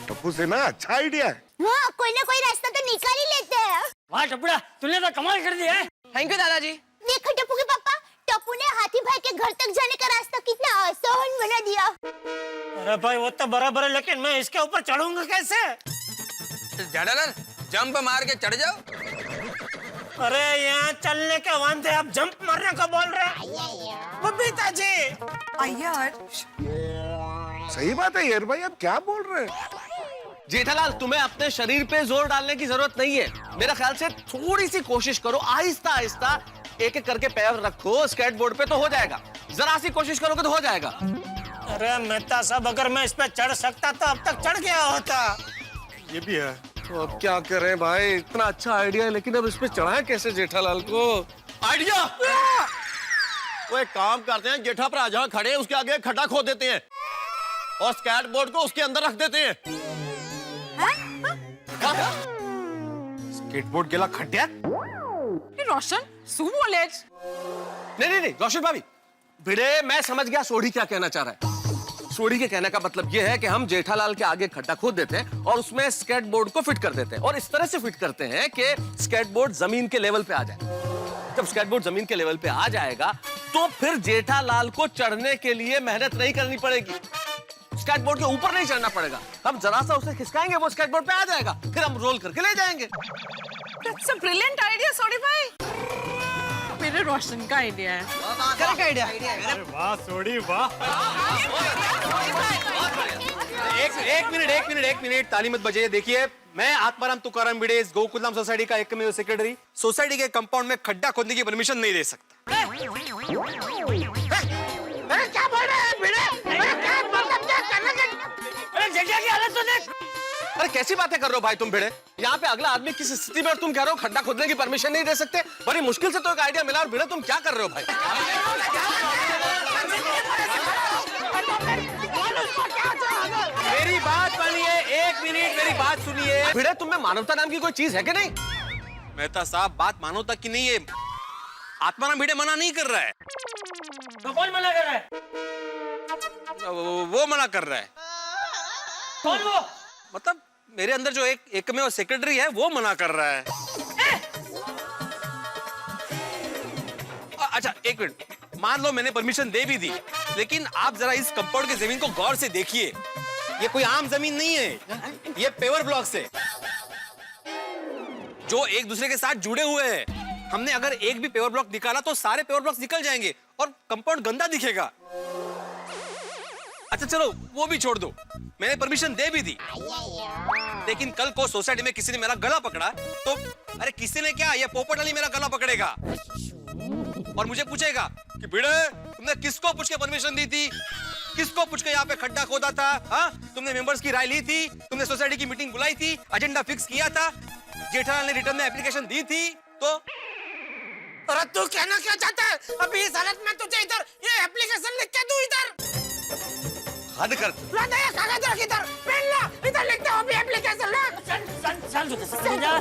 टप्पू से ना अच्छा आइडिया है। हाँ, कोई ना कोई रास्ता तो निकाल ही लेते हैं। वाह टपड़ा, तूने तो कमाल कर दिया है। थैंक यू दादाजी। देखो टप्पू के पापा, टप्पू ने हाथी भाई के घर तक जाने का रास्ता कितना आसान बना दिया। अरे भाई वो तो बराबर है, लेकिन मैं इसके ऊपर चढ़ूंगा कैसे? जेठालाल जंप मार के चढ़ जाओ। अरे यहाँ चलने के वांदे आप जंप मारने को बोल रहे हैं? बबीता जी, सही बात है यार भाई, आप क्या बोल रहे हैं? जेठालाल तुम्हें अपने शरीर पे जोर डालने की जरूरत नहीं है। मेरा ख्याल से थोड़ी सी कोशिश करो, आहिस्ता आहिस्ता एक एक करके पैर रखो, स्केटबोर्ड पे तो हो जाएगा। जरा सी कोशिश करोगे तो हो जाएगा। अरे मेहता साहब, अगर मैं इस पे चढ़ सकता तो अब तक चढ़ गया होता। ये भी है। तो अब क्या करें भाई, इतना अच्छा आइडिया है, लेकिन अब इस पे चढ़ाएं कैसे जेठालाल को? आइडिया! वो एक काम करते हैं, जेठा पर जहाँ खड़े हैं उसके आगे खड्डा खोद देते हैं और स्केट बोर्ड को उसके अंदर रख देते हैं। स्केटबोर्ड गेला खड्ड्यात? रोशन सू बोले। नहीं, रोशन भाभी, भिड़े मैं समझ गया सोढ़ी क्या कहना चाह रहा है। सोढ़ी के कहने का मतलब यह है कि हम जेठालाल के आगे खड्डा खोद देते हैं और उसमें स्केट बोर्ड को फिट कर देते हैं, और इस तरह से फिट करते हैं कि स्केट बोर्ड जमीन के लेवल पे आ जाए। जब स्केट बोर्ड जमीन के लेवल पे आ जाएगा तो फिर जेठालाल को चढ़ने के लिए मेहनत नहीं करनी पड़ेगी। स्केट बोर्ड के ऊपर नहीं चढ़ना पड़ेगा, हम जरा सा उसे खिसकाएंगे, वो स्केट बोर्ड पे आ जाएगा, फिर हम रोल करके ले जाएंगे। That's a brilliant idea, सोडी भाई। मेरे रोशन का आइडिया है। Correct idea. वाह सोड़ी वाह। एक मिनट ताली मत बजाइए। देखिए, मैं आत्माराम तुकाराम भिड़े इस गोकुलधाम सोसाइटी का एकमेव सेक्रेटरी सोसाइटी के कंपाउंड में खड्डा खोदने की परमिशन नहीं दे सकता। क्या बोल रहे हैं भिड़े? अरे जगह की हालत तो देख। अरे कैसी बातें कर रहे हो भाई तुम भिड़े? यहाँ पे अगला आदमी किस स्थिति में और तुम कह रहे हो खड्डा खोदने की परमिशन नहीं दे सकते? बड़ी मुश्किल से तो एक आइडिया मिला और भिड़े तुम क्या कर रहे हो भाई? मेरी बात मानिए, एक मिनट मेरी बात सुनिए। भिड़े, तुम में मानवता नाम की कोई चीज है कि नहीं? मेहता साहब, बात मानवता की नहीं है। आत्माराम भिड़े मना नहीं कर रहा है। तो कौन मना कर रहा है? वो मना कर रहा है। कौन वो? मतलब मेरे अंदर जो एकमेव सेक्रेटरी है वो मना कर रहा है। अच्छा एक मिनट, मान लो मैंने परमिशन दे भी दी, लेकिन आप जरा इस कंपाउंड की जमीन को गौर से देखिए। ये कोई आम जमीन नहीं है, ये पेवर ब्लॉक्स है जो एक दूसरे के साथ जुड़े हुए हैं। हमने अगर एक भी पेवर ब्लॉक निकाला तो सारे पेवर ब्लॉक्स निकल जाएंगे और कंपाउंड गंदा दिखेगा। अच्छा चलो वो भी छोड़ दो, मैंने परमिशन दे भी दी, लेकिन कल को सोसाइटी में किसी ने मेरा गला पकड़ा तो अरे किसी ने क्या, ये पोपट अली मेरा गला पकड़ेगा और मुझे पूछेगा कि भिड़े तुमने किसको पूछ के परमिशन दी थी, किसको पूछ के यहाँ पे खड्डा खोदा था? हाँ, तुमने मेंबर्स की राय ली थी, तुमने सोसाइटी की मीटिंग बुलाई थी, एजेंडा फिक्स किया था, जेठालाल ने रिटर्न में एप्लीकेशन दी थी, तो अरे तू कहना क्या चाहता है? अभी इस हालत में तुझे इधर ये एप्लीकेशन लिख के दूं इधर? हद कर। ला दे ये कागज रख इधर, पेन ला, इधर लिख दे अभी एप्लीकेशन ला। चल जा।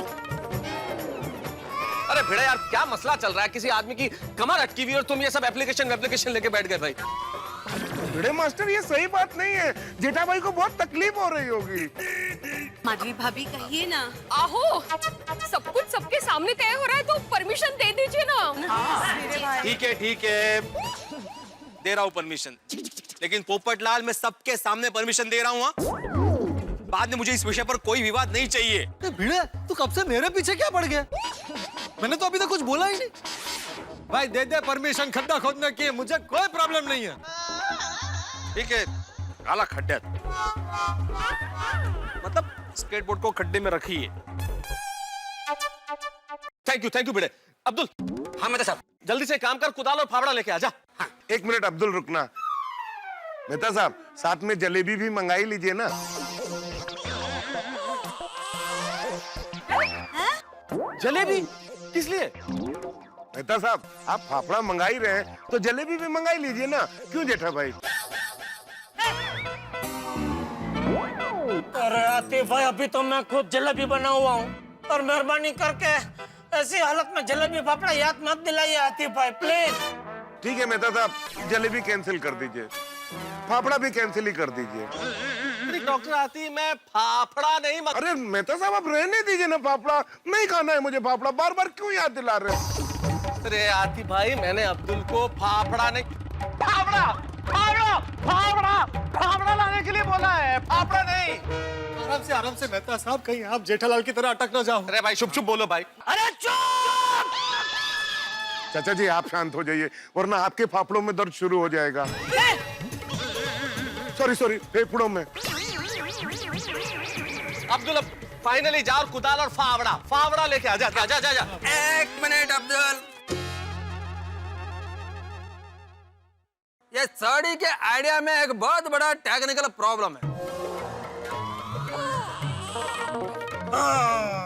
भिड़े यार, क्या मसला चल रहा है? किसी आदमी की कमर अटकी हुई और तुम ये सब एप्लीकेशन लेके बैठ गए भाई। भिड़े मास्टर, ये सही बात नहीं है। जेठा भाई को बहुत तकलीफ हो रही होगी। माधवी भाभी कहिए ना। आहो, सब कुछ सबके सामने तय हो रहा है तो परमिशन दे दीजिए ना। ठीक है, दे रहा हूँ परमिशन, लेकिन पोपटलाल मैं सबके सामने परमिशन दे रहा हूँ। बाद में मुझे इस विषय पर कोई विवाद नहीं चाहिए। भिड़े, तू कब से मेरे पीछे क्या पड़ गया? मैंने तो अभी तक कुछ बोला ही नहीं। भाई दे दे परमिशन खड्डा खोदने की, मुझे कोई प्रॉब्लम नहीं है। ठीक है, काला खड्डा मतलब स्केटबोर्ड को खड्डे में रखिए। थैंक यू भिड़े। अब्दुल। हाँ मेहता साहब, जल्दी से काम कर, कुदाल और फावड़ा लेके आ जा। हाँ, 1 मिनट अब्दुल, रुकना। मेहता साहब, साथ में जलेबी भी मंगाई लीजिए ना। जलेबी किस लिए? मेहता साहब, आप फाफड़ा मंगाई रहे हैं तो जलेबी भी मंगाई लीजिए ना। क्यों जेठा भाई? अरे आतिफ भाई, अभी तो मैं खुद जलेबी बना हुआ हूँ, और मेहरबानी करके ऐसी हालत में जलेबी फाफड़ा याद मत दिलाइए आतिफ भाई, प्लीज। ठीक है मेहता साहब, जलेबी कैंसिल कर दीजिए, फाफड़ा भी कैंसिल ही कर दीजिए। डॉक्टर आती, मैं फाफड़ा नहीं अरे मेहता साहब, आप रहने दीजिए ना। फाफड़ा नहीं खाना है मुझे। फाफड़ा बार बार क्यों याद दिला रहे हैं? अरे आती भाई, मैंने अब्दुल को फाफड़ा नहीं, फाफड़ा लाने के लिए बोला है, फाफड़ा नहीं। आराम से मेहता साहब, कहीं आप जेठालाल की तरह अटक ना जाओ। अरे भाई चुप बोलो भाई। अरे चुप! चाचा जी, आप शांत हो जाइए, वरना आपके फाफड़ों में दर्द शुरू हो जाएगा। सॉरी, फेफड़ों में। अब्दुल, अब फाइनली जा और कुदाल और फावड़ा लेके आ जा। 1 मिनट अब्दुल, ये साड़ी के आइडिया में एक बहुत बड़ा टेक्निकल प्रॉब्लम है।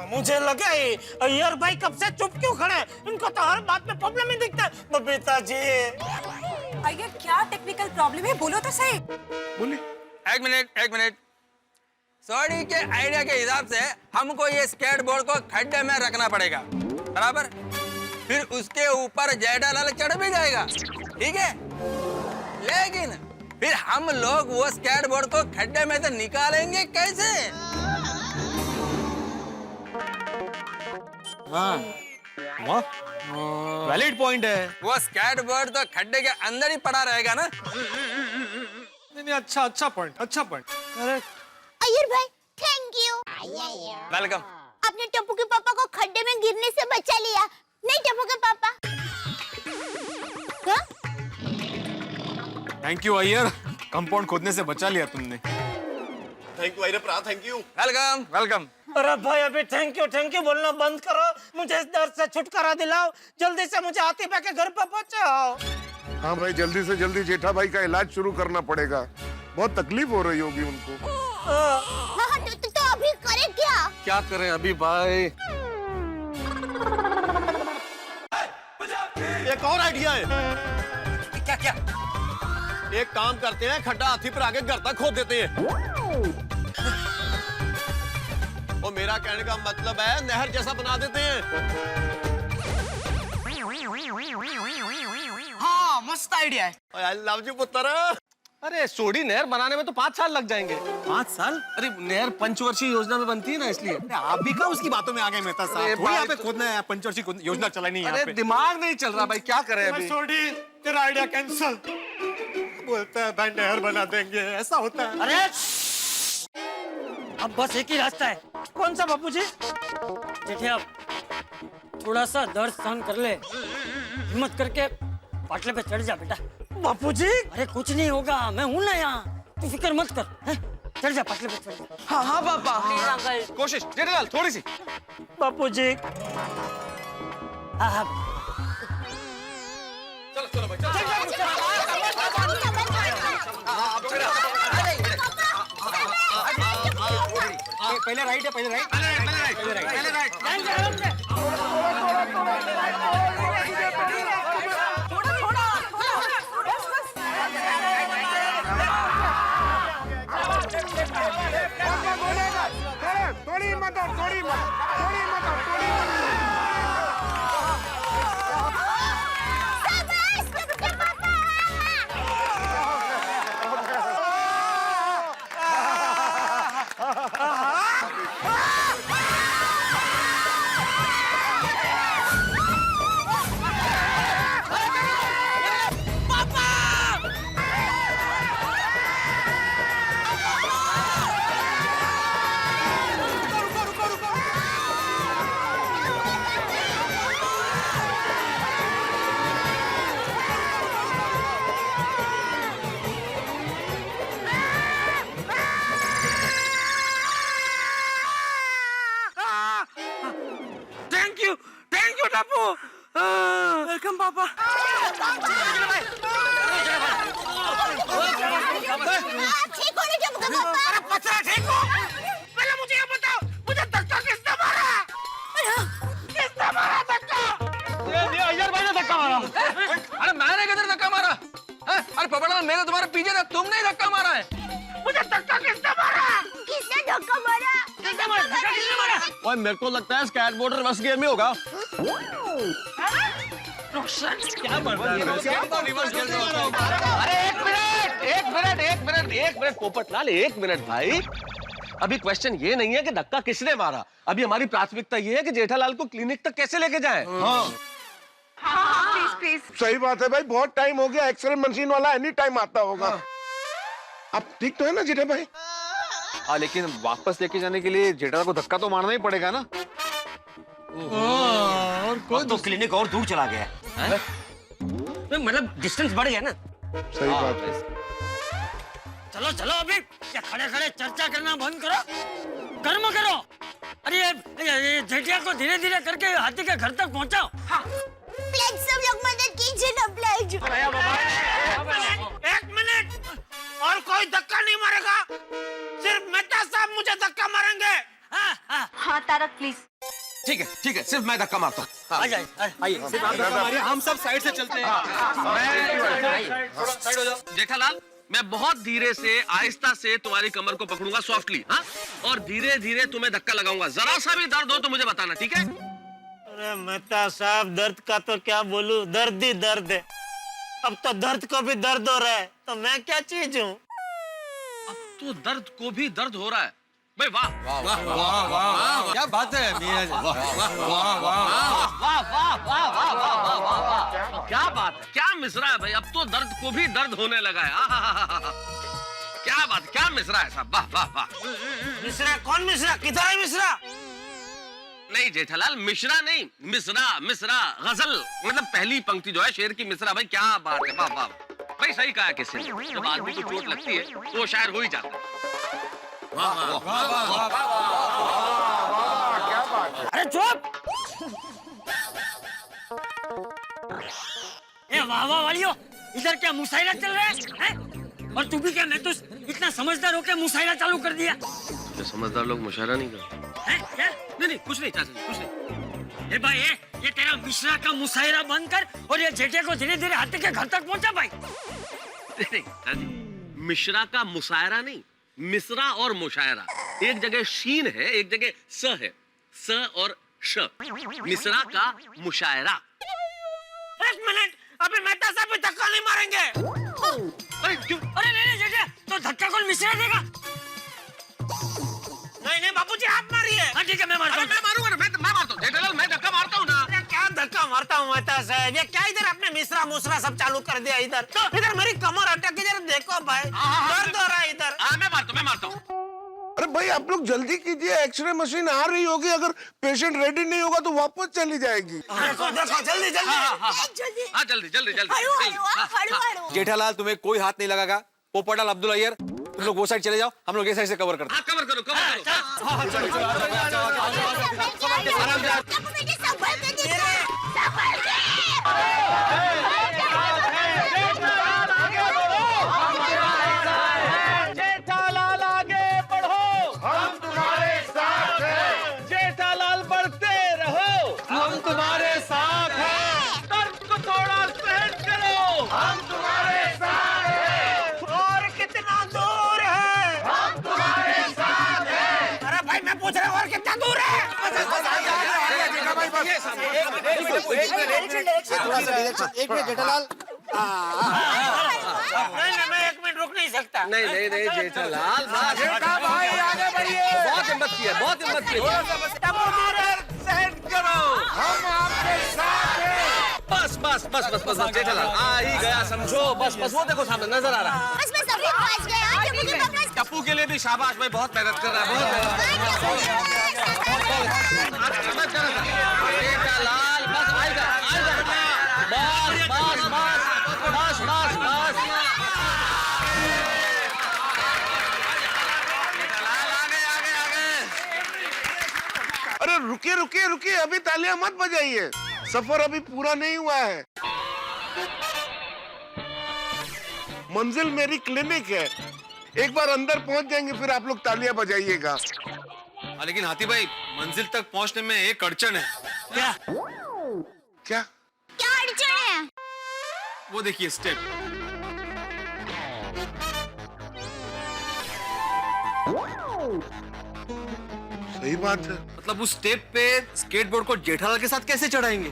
मुझे लगा यार भाई कब से चुप क्यों खड़े हैं? इनको तो हर बात में प्रॉब्लम ही दिखता है। बबीता जी, अय्यर, क्या टेक्निकल प्रॉब्लम है, बोलो तो सही। बोलिए। 1 मिनट। सॉरी के आइडिया के हिसाब से हमको ये स्केटबोर्ड को खड्डे में रखना पड़ेगा, बराबर? फिर उसके ऊपर जेठालाल चढ़ भी जाएगा, ठीक है? लेकिन फिर हम लोग वो स्केटबोर्ड को खड्डे में से निकालेंगे कैसे? वैलिड पॉइंट है। वो स्केटबोर्ड तो खड्डे के अंदर ही पड़ा रहेगा ना। नहीं, अच्छा पॉइंट। अय्यर भाई, थैंक यू। वेलकम। आपने टप्पू के पापा को खड्डे में गिरने से बचा लिया। नहीं टप्पू के पापा। हाँ? थैंक यू अय्यर, कंपाउंड खोदने से बचा लिया तुमने। Thank you Iyer, thank you. Welcome. अरे भाई, अभी थैंक यू बोलना बंद करो, मुझे इस दर्द से छुटकारा दिलाओ, जल्दी से मुझे आतिफ के घर पर पहुंचाओ। हाँ भाई, जल्दी से जल्दी जेठा भाई का इलाज शुरू करना पड़ेगा। बहुत तकलीफ हो रही होगी उनको। हाँ, तो अभी करें क्या करें अभी भाई? एक और आइडिया है। क्या? एक काम करते हैं, खड्डा हाथी पर आगे घर तक खोद देते हैं। वो मेरा कहने का मतलब है, नहर जैसा बना देते हैं। हाँ, मस्त आइडिया है। आई लव यू पुत्र। अरे सोडी नहर बनाने में तो 5 साल लग जाएंगे। 5 साल? अरे नहर पंचवर्षीय योजना में बनती है ना, इसलिए। आप भी क्या उसकी बातों में आ गए मेहता साहब? थोड़ी यहाँ पे खोदना है, पंचवर्षीय योजना चला नहीं है यहाँ अरे पे। दिमाग नहीं चल रहा भाई, क्या करें अभी? सोडी, तेरा आइडिया कैंसल। बोलता है भाई नहर बना देंगे, ऐसा होता है। अरे अब बस एक ही रास्ता है। कौन सा बापूजी? जेठे, अब थोड़ा सा दर्द सहन कर ले, हिम्मत करके पाटले पे चढ़ जा बेटा। बापूजी? अरे कुछ नहीं होगा, मैं हूं ना यहाँ, तू फिक्र मत कर। हैं? चढ़ जा, पाटले पे चढ़ जा। हाँ पापा। कोशिश जेठालाल, थोड़ी सी। बापूजी, हाँ। चलो भाई, पहले राइट है, पहले राइट। थोड़ी मत। पापा। ठीक हो नहीं टप्पू के पापा? अरे पचरा ठीक हो? पहले मुझे ये बताओ, मुझे धक्का किसने मारा? किसने मारा धक्का? अय्यर भाई ने धक्का मारा। अरे मैंने किधर धक्का मारा? अरे पोपटलाल, मैं तो तुम्हारे पीछे था, तुमने धक्का मारा है। मुझे धक्का किसने मारा? किसने धक्का मारा? किसने मारा? धक्का किसने मारा? ओए मेरे को लगता है स्केटबोर्ड रिवर्स गियर में होगा। क्या बढ़ता है? रिवर्स गियर में होता होगा। अरे एक मिनट पोपटलाल, एक मिनट भाई। अभी क्वेश्चन ये नहीं है कि धक्का किसने मारा, अभी हमारी प्राथमिकता ये है कि जेठालाल को क्लिनिक तक कैसे लेके जाएं। सही बात है भाई, बहुत टाइम हो गया। एक्सरे मशीन वाला एनी टाइम आता होगा। आप ठीक तो है ना जेठा भाई? हाँ, लेकिन वापस लेके जाने के लिए जेठा को धक्का तो मारना ही पड़ेगा ना। और कोई तो क्लिनिक और दूर चला गया है। मतलब डिस्टेंस बढ़ गया ना। सही बात है। चलो चलो अभी क्या खड़े खड़े चर्चा करना बंद करो, कर्म करो। अरे ये जेठिया को धीरे धीरे करके हाथी के घर तक पहुंचाओ। प्लीज सब लोग मदद कीजिए ना प्लीज। एक मिनट, और कोई धक्का नहीं मारेगा, सिर्फ मेहता साहब मुझे धक्का मारेंगे। हाँ तारक प्लीज। ठीक है, सिर्फ मैं धक्का मारता हूँ। आइए, हम सब साइड से चलते हैं। साइड हो जाओ। जेठालाल, मैं बहुत धीरे से आहिस्ता से तुम्हारी कमर को पकड़ूंगा सॉफ्टली, हाँ? और धीरे धीरे तुम्हें धक्का लगाऊंगा। जरा सा भी दर्द हो तो मुझे बताना, ठीक है? अरे मेहता साहब, दर्द का तो क्या बोलूं, दर्द ही दर्द है। अब तो दर्द को भी दर्द हो रहा है, तो मैं क्या चीज हूँ? अब तो दर्द को भी दर्द हो रहा है भाई। वाह वाह वाह वाह वाह, क्या बात है मीरा जी। वाह वाह वाह, क्या बात है, क्या मिसरा है भाई। अब तो दर्द को भी दर्द होने लगा है। क्या बात, क्या मिसरा है साहब। वाह वाह वाह। मिश्रा? कौन मिश्रा? किधर है मिश्रा? नहीं जेठालाल, मिश्रा नहीं, मिसरा गजल, मतलब पहली पंक्ति जो है शेर की मिसरा। भाई क्या बात है, वाह वाह भाई, सही कहा किसी ने। जब आदमी को चोट लगती है तो वो शायर हो ही जाता है। अरे चुप! ए वाह वाह वालियो, इधर क्या मुशायरा चल रहा है? और तू भी क्या, मैं तो इतना समझदार होकर मुशायरा चालू कर दिया। तो समझदार लोग मुशायरा नहीं करते। क्या? नहीं कुछ नहीं चाचा, कुछ नहीं। ए भाई ये तेरा मिश्रा का मुशायरा बंद कर और ये जेठे को धीरे धीरे हाथी के घर तक पहुंचा भाई। नहीं चाचा जी, मिश्रा का मुशायरा नहीं, मिसरा और मुशायरा। एक जगह शीन है, एक जगह स है। स और श, मिसरा का मुशायरा। एक मिनट, अभी मेहता साहब भी धक्का नहीं मारेंगे। अरे क्यों? अरे नहीं जेठे, तो धक्का कौन मिश्रा देगा? नहीं बाबूजी, आप मारिए। हाँ ठीक है, मैं मारता हूँ। मैं मारूंगा ना, मैं मारता हूँ जेठालाल, मैं धक्का मारता हूँ ना। अरे क्या धक्का मारता हूँ मेहता साहब, ये क्या इधर आपने मिश्रा मुसरा सब चालू कर दिया इधर? इधर मेरी कमर अटक के जरा देखो भाई, दर्द हो रहा है इधर। मैं मारता हूँ। अरे भाई आप लोग जल्दी कीजिए, एक्सरे मशीन आ रही होगी। अगर पेशेंट रेडी नहीं होगा तो वापस चली जाएगी। देखो जल्दी जल्दी। जेठालाल, तुम्हें कोई हाथ नहीं लगागा। पोपटलाल, अब्दुल अय्यर, तुम लोग वो साइड चले जाओ, हम लोग ये साइड से कवर करते हैं। कवर करो। जेठालाल आगे बढ़ो, हम तुम्हारे साथ हैं। जेठालाल बढ़ते रहो, हम तुम्हारे साथ हैं। दर्द को थोड़ा सहन करो, हम तुम्हारे साथ हैं। और कितना दूर है? हम तुम्हारे साथ हैं। अरे भाई मैं पूछ रहा हूँ, और कितना दूर है? एक मिनट जेठालाल। नहीं, मैं 1 मिनट रुक नहीं सकता। नहीं जेठालाल, भाई आगे बढ़िए। बहुत हिम्मत की है। सहन करो, हम आपके साथ हैं। बस जेठालाल आ ही गया, समझो। बस वो देखो सामने नजर आ रहा है। बस मैं सब लोग पहुंच गए। हाँ, टप्पू के पापा। टप्पू के लिए भी शाबाश भाई, बहुत मेहनत कर रहा है, बहुत जेठालाल बस आएगा। बस। अरे रुकिए, अभी तालियां मत बजाइए। सफर अभी पूरा नहीं हुआ है। मंजिल मेरी क्लिनिक है। एक बार अंदर पहुंच जाएंगे फिर आप लोग तालियां बजाइएगा। लेकिन हाथी भाई, मंजिल तक पहुंचने में एक अड़चन है। क्या? क्या क्या अड़चन है? वो देखिए स्टेप। सही बात है। मतलब उस स्टेप पे स्केटबोर्ड को जेठालाल के साथ कैसे चढ़ाएंगे?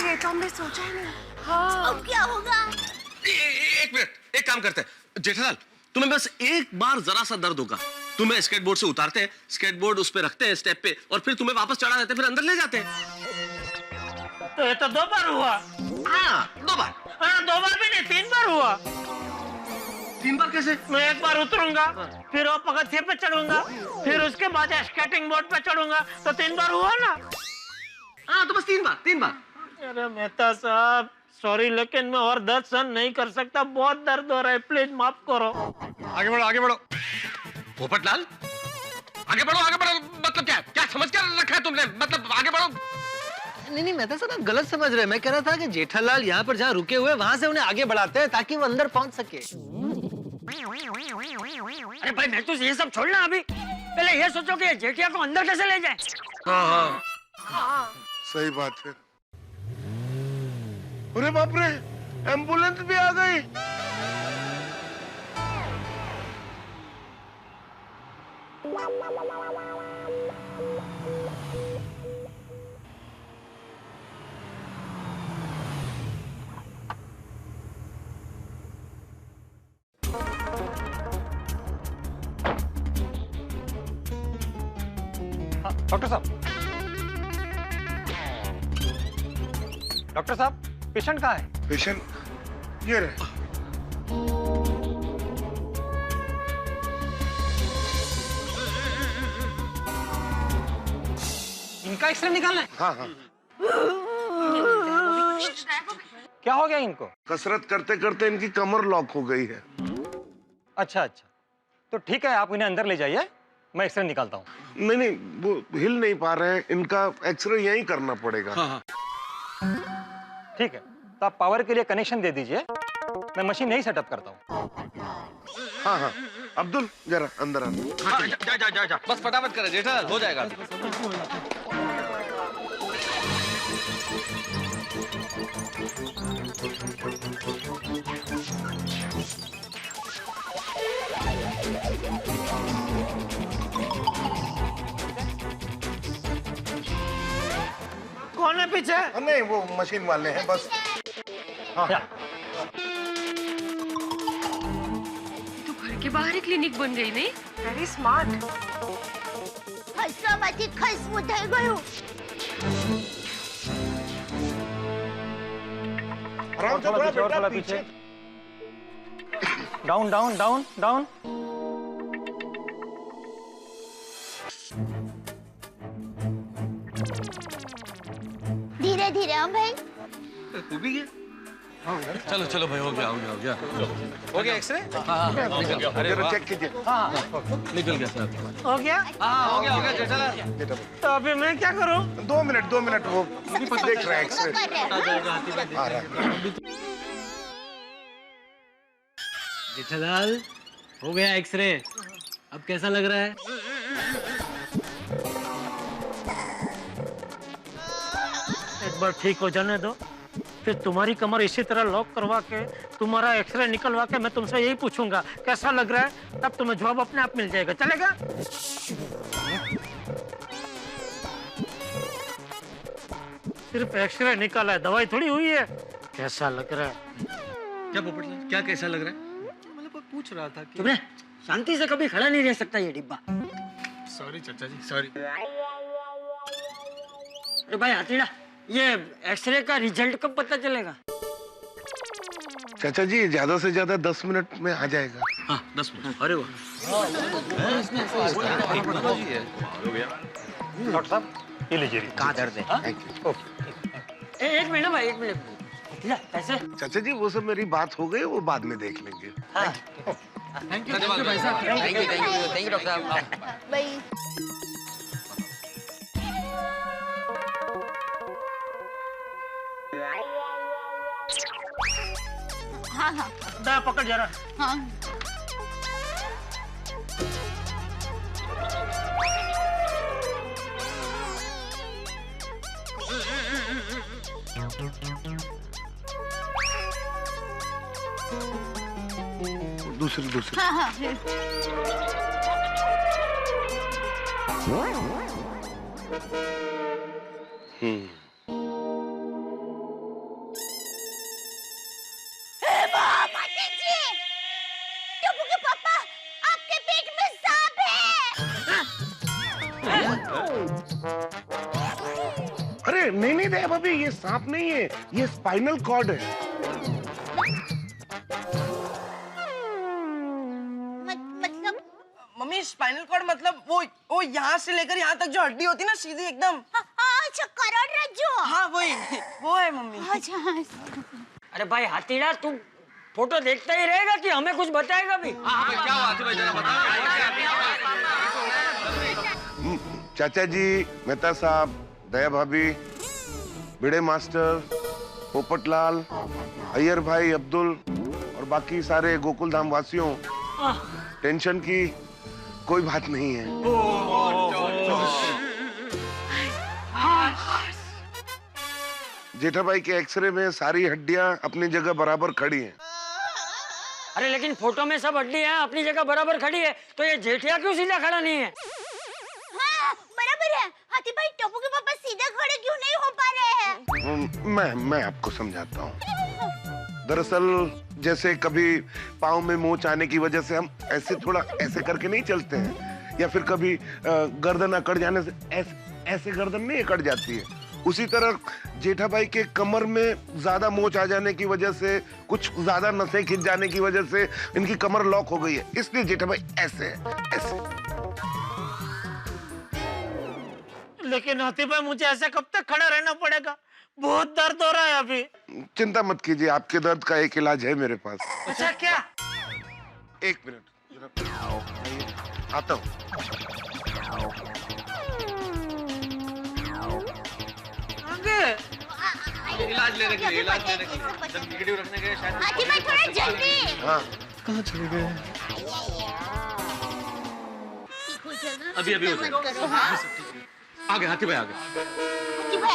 ये तो हमने सोचा ही नहीं। अब क्या होगा? एक मिनट, एक काम करते हैं जेठालाल, तुम्हें बस एक बार जरा सा दर्द होगा, तुम्हें स्केटबोर्ड से उतारते हैं, स्केटबोर्ड उस पे रखते हैं स्टेप पे, और फिर तुम्हें वापस चढ़ा देते हैं, फिर अंदर ले जाते हैं। तो ये तो 2 बार हुआ। हाँ, 2 बार। हाँ, 2 बार भी नहीं, 3 बार हुआ। 3 बार कैसे? मैं एक बार उतरूंगा, फिर वो पगथिया पे चढ़ूंगा, फिर उसके बाद स्केटिंग बोर्ड पे चढ़ूंगा, तो 3 बार हुआ ना। हाँ, तो बस 3 बार, 3 बार। अरे मेहता साहब, सॉरी, लेकिन मैं और दर्द सहन नहीं कर सकता, बहुत दर्द हो रहा है, प्लीज माफ करो। आगे बढ़ो, आगे बढ़ो। पोपटलाल, आगे बढ़ो, आगे बढ़ो। मतलब क्या क्या समझ कर रखा है तुमने? मतलब आगे बढ़ो। नहीं मेहता साहब, आप गलत समझ रहे हैं। मैं कह रहा था कि जेठालाल यहाँ पर जहाँ रुके हुए वहां से उन्हें आगे बढ़ाते हैं ताकि वो अंदर पहुंच सके। अरे भाई मैं तो ये सब छोड़ना, अभी पहले ये सोचो कि जेठिया को अंदर कैसे ले जाए। हाँ सही बात है। अरे बाप रे, एम्बुलेंस भी आ गई। डॉक्टर साहब, डॉक्टर साहब, पेशेंट कहाँ है? पेशेंट ये रहे। इनका एक्सरे निकालना है? हाँ हाँ। क्या हो गया इनको? कसरत करते करते इनकी कमर लॉक हो गई है। अच्छा अच्छा, तो ठीक है, आप इन्हें अंदर ले जाइए, मैं एक्सरे निकालता हूँ। नहीं, वो हिल नहीं पा रहे हैं, इनका एक्सरे यहीं करना पड़ेगा। हाँ। ठीक है, तो आप पावर के लिए कनेक्शन दे दीजिए, मैं मशीन यहीं सेटअप करता हूँ। हाँ, अब्दुल जरा अंदर आ। जा। बस फटाफट करे जेठालाल, हो जाएगा। कौन है पीछे? नहीं, वो मशीन वाले हैं बस। हाँ। तो घर के बाहर ही क्लिनिक बन गई नहीं? Very smart. ખસવામાંથી ખસવું થઈ ગયું. आराम से थोड़ा बेटा पीछे। Down down down down. ધીરે ધીરે હા ભાઈ. तू भी गया? चलो चलो भाई, हो गया हो गया हो गया हो गया एक्सरे? हाँ निकल गया। अरे जरा वाह, चेक कीजिए। निकल गया सर। हो गया? हाँ हो गया जेठालाल। तो अभी मैं क्या करूं? 2 मिनट वो देख रहे हैं एक्सरे। શું કરે? आ रहा है। जेठालाल, हो गया एक्सरे, अब कैसा लग रहा है? एक बार ठीक हो जाने दो, फिर तुम्हारी कमर इसी तरह लॉक करवा के तुम्हारा एक्सरे निकलवा के मैं तुमसे यही पूछूंगा कैसा लग रहा है, तब तुम्हें जवाब अपने आप मिल जाएगा। चलेगा? सिर्फ एक्सरे निकाला है, दवाई थोड़ी हुई है। कैसा लग रहा है? क्या पोपटलाल, क्या कैसा लग रहा है? मतलब पूछ रहा था कि चुप रहे, शांति से कभी खड़ा नहीं रह सकता ये डिब्बा। सॉरी चाचा जी, सॉरी। अरे भाई हथीड़ा, ये एक्सरे का रिजल्ट कब पता चलेगा? चाचा जी ज्यादा से ज्यादा 10 मिनट में आ जाएगा। हाँ 10 मिनट। अरे वाह, डॉक्टर साहब, ये लीजिए। कहाँ दर्द है? Thank you. एक मिनट भाई, एक मिनट। हथीड़ा, कैसे? चाचा जी वो सब मेरी बात हो गई, वो बाद में देख लेंगे। थैंक यू भाई साहब। थैंक यू डॉक्टर साहब। ભાઈ हाँ हाँ दा पकड़ जरा। हाँ दूसरी हाँ हाँ टप्पू के पापा आपके पेट में सांप है। अरे नहीं दया भाभी, ये सांप नहीं है, ये स्पाइनल कॉर्ड है। मतलब मम्मी स्पाइनल कॉर्ड मतलब वो यहाँ से लेकर यहाँ तक जो हड्डी होती है ना सीधी एकदम। अच्छा करोड़रज्जु। हाँ वही वो है मम्मी। अच्छा अरे भाई हाथीड़ा तू फोटो देखता ही रहेगा कि हमें कुछ बताएगा भी? क्या बात है भाई, जरा बताओ। चाचा जी, मेहता साहब, दया भाभी, भिड़े मास्टर, पोपटलाल, अय्यर भाई, अब्दुल और बाकी सारे गोकुल धाम वासियों, टेंशन की कोई बात नहीं है। जेठा भाई के एक्सरे में सारी हड्डियां अपनी जगह बराबर खड़ी हैं। अरे लेकिन फोटो में सब हड्डियां अपनी जगह बराबर खड़ी है, तो ये जेठिया क्यों सीधा खड़ा नहीं है? हाँ बराबर है। हाथी भाई टप्पू के पापा सीधे खड़े क्यों नहीं हो पा रहे हैं? मैं आपको समझाता हूँ। दरअसल जैसे कभी पाँव में मोच आने की वजह से हम ऐसे थोड़ा ऐसे करके नहीं चलते हैं, या फिर कभी गर्दन अकड़ जाने से ऐसे गर्दन नहीं अकड़ जाती है, उसी तरह जेठा भाई के कमर में ज्यादा मोच आ जाने की वजह से, कुछ ज्यादा नसें खिंच जाने की वजह से इनकी कमर लॉक हो गई है, इसलिए जेठा भाई ऐसे ऐसे। लेकिन हाथी भाई मुझे ऐसे कब तक खड़ा रहना पड़ेगा? बहुत दर्द हो रहा है अभी। चिंता मत कीजिए, आपके दर्द का एक इलाज है मेरे पास। अच्छा क्या? एक मिनट आता हूँ। इलाज लेने के लिए जब नेगेटिव रखने के लिए शायद। हाथी भाई थोड़ा जल्दी। हाँ कहाँ चले गए? अभी हो जाएगा। आगे हाथी भाई आगे। हाथी भाई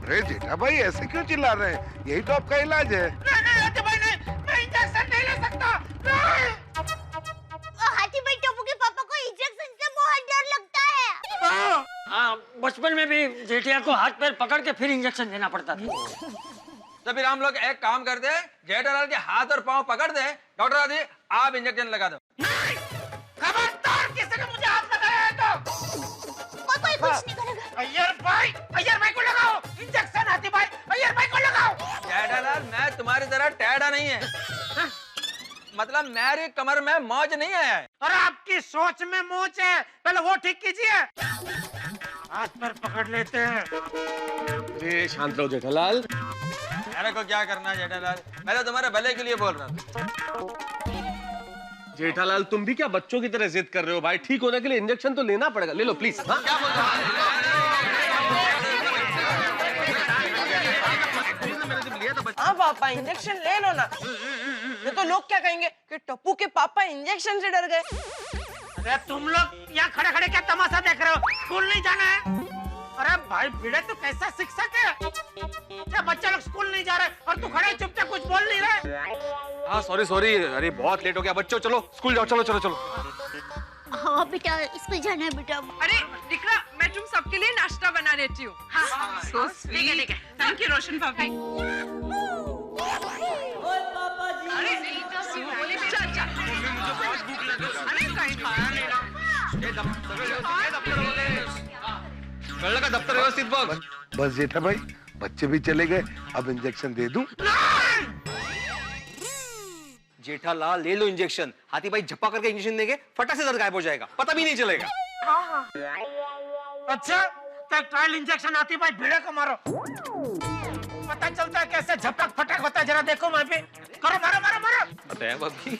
अरे जेठा भाई ऐसे क्यों चिल्ला रहे हैं? यही तो आपका इलाज है। हाथी भाई नहीं, मैं इंजेक्शन नहीं ले सकता। हाथी भाई टप्पू के पापा को इंजेक्शन से बहुत डर लगता है। बचपन में भी जेठिया को हाथ पैर पकड़ के फिर इंजेक्शन देना पड़ता था। तो फिर हम लोग एक काम करते हैं, जेठालाल के हाथ और पांव पकड़ दे, डॉक्टर आदि आप इंजेक्शन लगा दो। खबरदार किसी ने मुझे हाथ लगाया है तो कोई कुछ नहीं करेगा। अय्यर भाई को लगाओ इंजेक्शन। हाथी भाई अय्यर भाई को लगाओ। जेठालाल मैं तुम्हारी तरह टेढ़ा नहीं है, मतलब मेरी कमर में मौज नहीं है। और आपकी सोच में मोच है, पहले वो ठीक कीजिए। हाथ पर पकड़ लेते हैं। अरे शांत रहो जेठालाल। मेरे को क्या करना है जेठालाल, मैं तो तुम्हारे भले के लिए बोल रहा था। जेठालाल तुम भी क्या बच्चों की तरह जिद कर रहे हो भाई? ठीक होने के लिए इंजेक्शन तो लेना पड़ेगा, ले लो प्लीज। हाँ? क्या बोल रहे हो? हाँ पापा इंजेक्शन ले लो ना, ये तो लोग क्या कहेंगे कि टप्पू के पापा इंजेक्शन से डर गए। अरे तुम लोग यहाँ खड़े खड़े क्या तमाशा देख रहे हो? स्कूल नहीं जाना है? अरे भाई भिड़े तो कैसा शिक्षक है? क्या बच्चे लोग स्कूल नहीं जा रहे और तू खड़े चुपचाप कुछ बोल नहीं रहे? हाँ सॉरी, अरे बहुत लेट हो गया बच्चों, चलो स्कूल जाओ, चलो। हाँ बेटा स्कूल जाना है बेटा। अरे निकला, मैं तुम सबके लिए नाश्ता बना देती हूँ। हाँ ठीक है थैंक यू रोशन भाभी। अरे चल अरे कहीं खाना नहीं रहा। कल का दफ्तर व्यवस्थित बस जेठा भाई, बच्चे भी चले गए, अब इंजेक्शन दे दूं? जेठालाल ले लो इंजेक्शन। हाथी भाई झप्पा करके इंजेक्शन देंगे, फटाक से दर्द गायब हो जाएगा, पता भी नहीं चलेगा। अच्छा तो ट्रायल इंजेक्शन हाथी भाई भिड़े को मारो, पता चलता है कैसे झपक फटक होता है। जरा देखो मैं भी करो, मारो। बताया भाभी।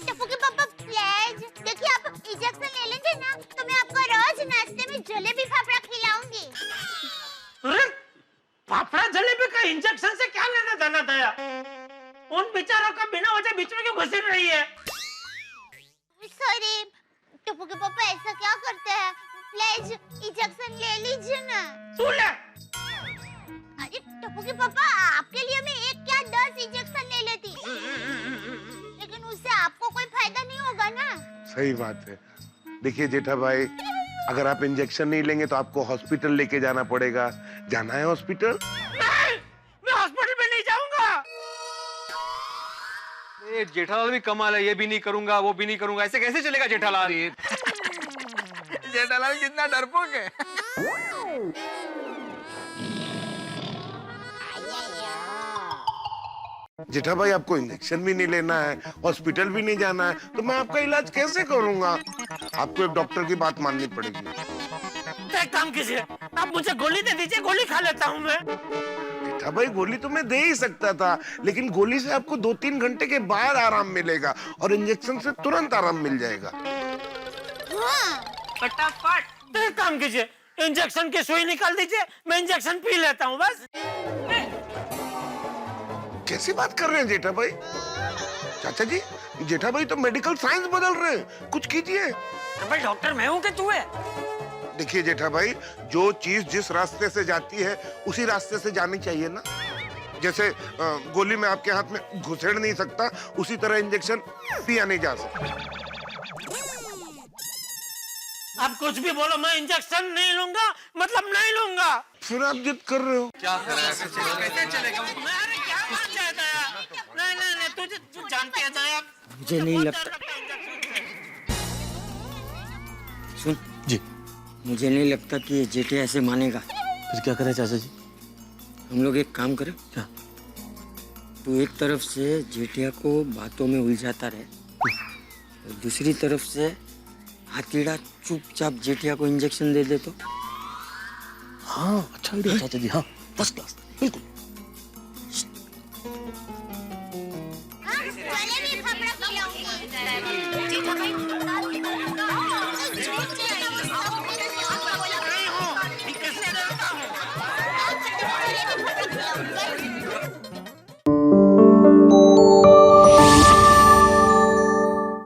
टप्पू के पापा प्लीज देखिए आप इंजेक्शन ले लेंगे ना तो मैं आपको रोज नाश्ते में जलेबी फाफड़ा खिलाऊंगी। अरे फाफड़ा जलेबी का इंजेक्शन से क्या लेना देना दया? उन बेचारों का बिना वजह बीच में क्यों घुस रही है? सॉरी टप्पू के पापा ऐसा क्या करते हैं? प्लीज इंजेक्शन ले लीजिए ना। तू ले। अरे टप्पू के पापा आपके लिए मैं 1 क्या 10 इंजेक्शन ले लेती, लेकिन उससे आपको कोई फायदा नहीं होगा ना। सही बात है। देखिए जेठा भाई, अगर आप इंजेक्शन नहीं लेंगे तो आपको हॉस्पिटल लेके जाना पड़ेगा। जाना है हॉस्पिटल? नहीं, मैं हॉस्पिटल में नहीं जाऊंगा। ये जेठालाल भी कमाल है, ये भी नहीं करूंगा वो भी नहीं करूंगा, ऐसे कैसे चलेगा जेठालाल? जेठालाल कितना डरपोक है। जेठा भाई आपको इंजेक्शन भी नहीं लेना है, हॉस्पिटल भी नहीं जाना है, तो मैं आपका इलाज कैसे करूंगा? आपको एक डॉक्टर की बात माननी पड़ेगी। तो एक काम कीजिए, आप मुझे गोली दे दीजिए, गोली खा लेता हूँ मैं। जेठा भाई गोली तो मैं दे ही सकता था, लेकिन गोली से आपको 2-3 घंटे के बाद आराम मिलेगा और इंजेक्शन से तुरंत आराम मिल जाएगा। फटाफट। तो एक काम कीजिए, इंजेक्शन की सुई निकाल दीजिए, मैं इंजेक्शन पी लेता हूँ बस। कैसी बात कर रहे हैं जेठा भाई? चाचा जी, जेठा भाई तो मेडिकल साइंस बदल रहे हैं, कुछ कीजिए। भाई डॉक्टर मैं हूँ कि तू है? देखिए जेठा भाई, जो चीज जिस रास्ते से जाती है उसी रास्ते से जानी चाहिए ना। जैसे गोली में आपके हाथ में घुसेड़ नहीं सकता, उसी तरह इंजेक्शन पिया नहीं जा सकता। आप कुछ भी बोलो, मैं इंजेक्शन नहीं लूंगा, मतलब नहीं लूंगा। फिर आप जिद कर रहे हो। क्या करें, कैसे चलेगा? अरे क्या बात है दया? नहीं, तू जानती है दया। मुझे नहीं लगता। सुन जी, मुझे नहीं लगता कि ये जेठे ऐसे मानेगा। फिर क्या करें चाचा जी? हम लोग एक काम करें। क्या? तू एक तरफ से जेठिया को बातों में उलझाता रहे और दूसरी तरफ से हाथीड़ा चुपचाप जेठिया को इंजेक्शन दे दे तो। हाँ, अच्छा आइडिया चाचा जी। हाँ, फर्स्ट क्लास, बिल्कुल। जलेबी फाफड़ा खिलाऊंगी।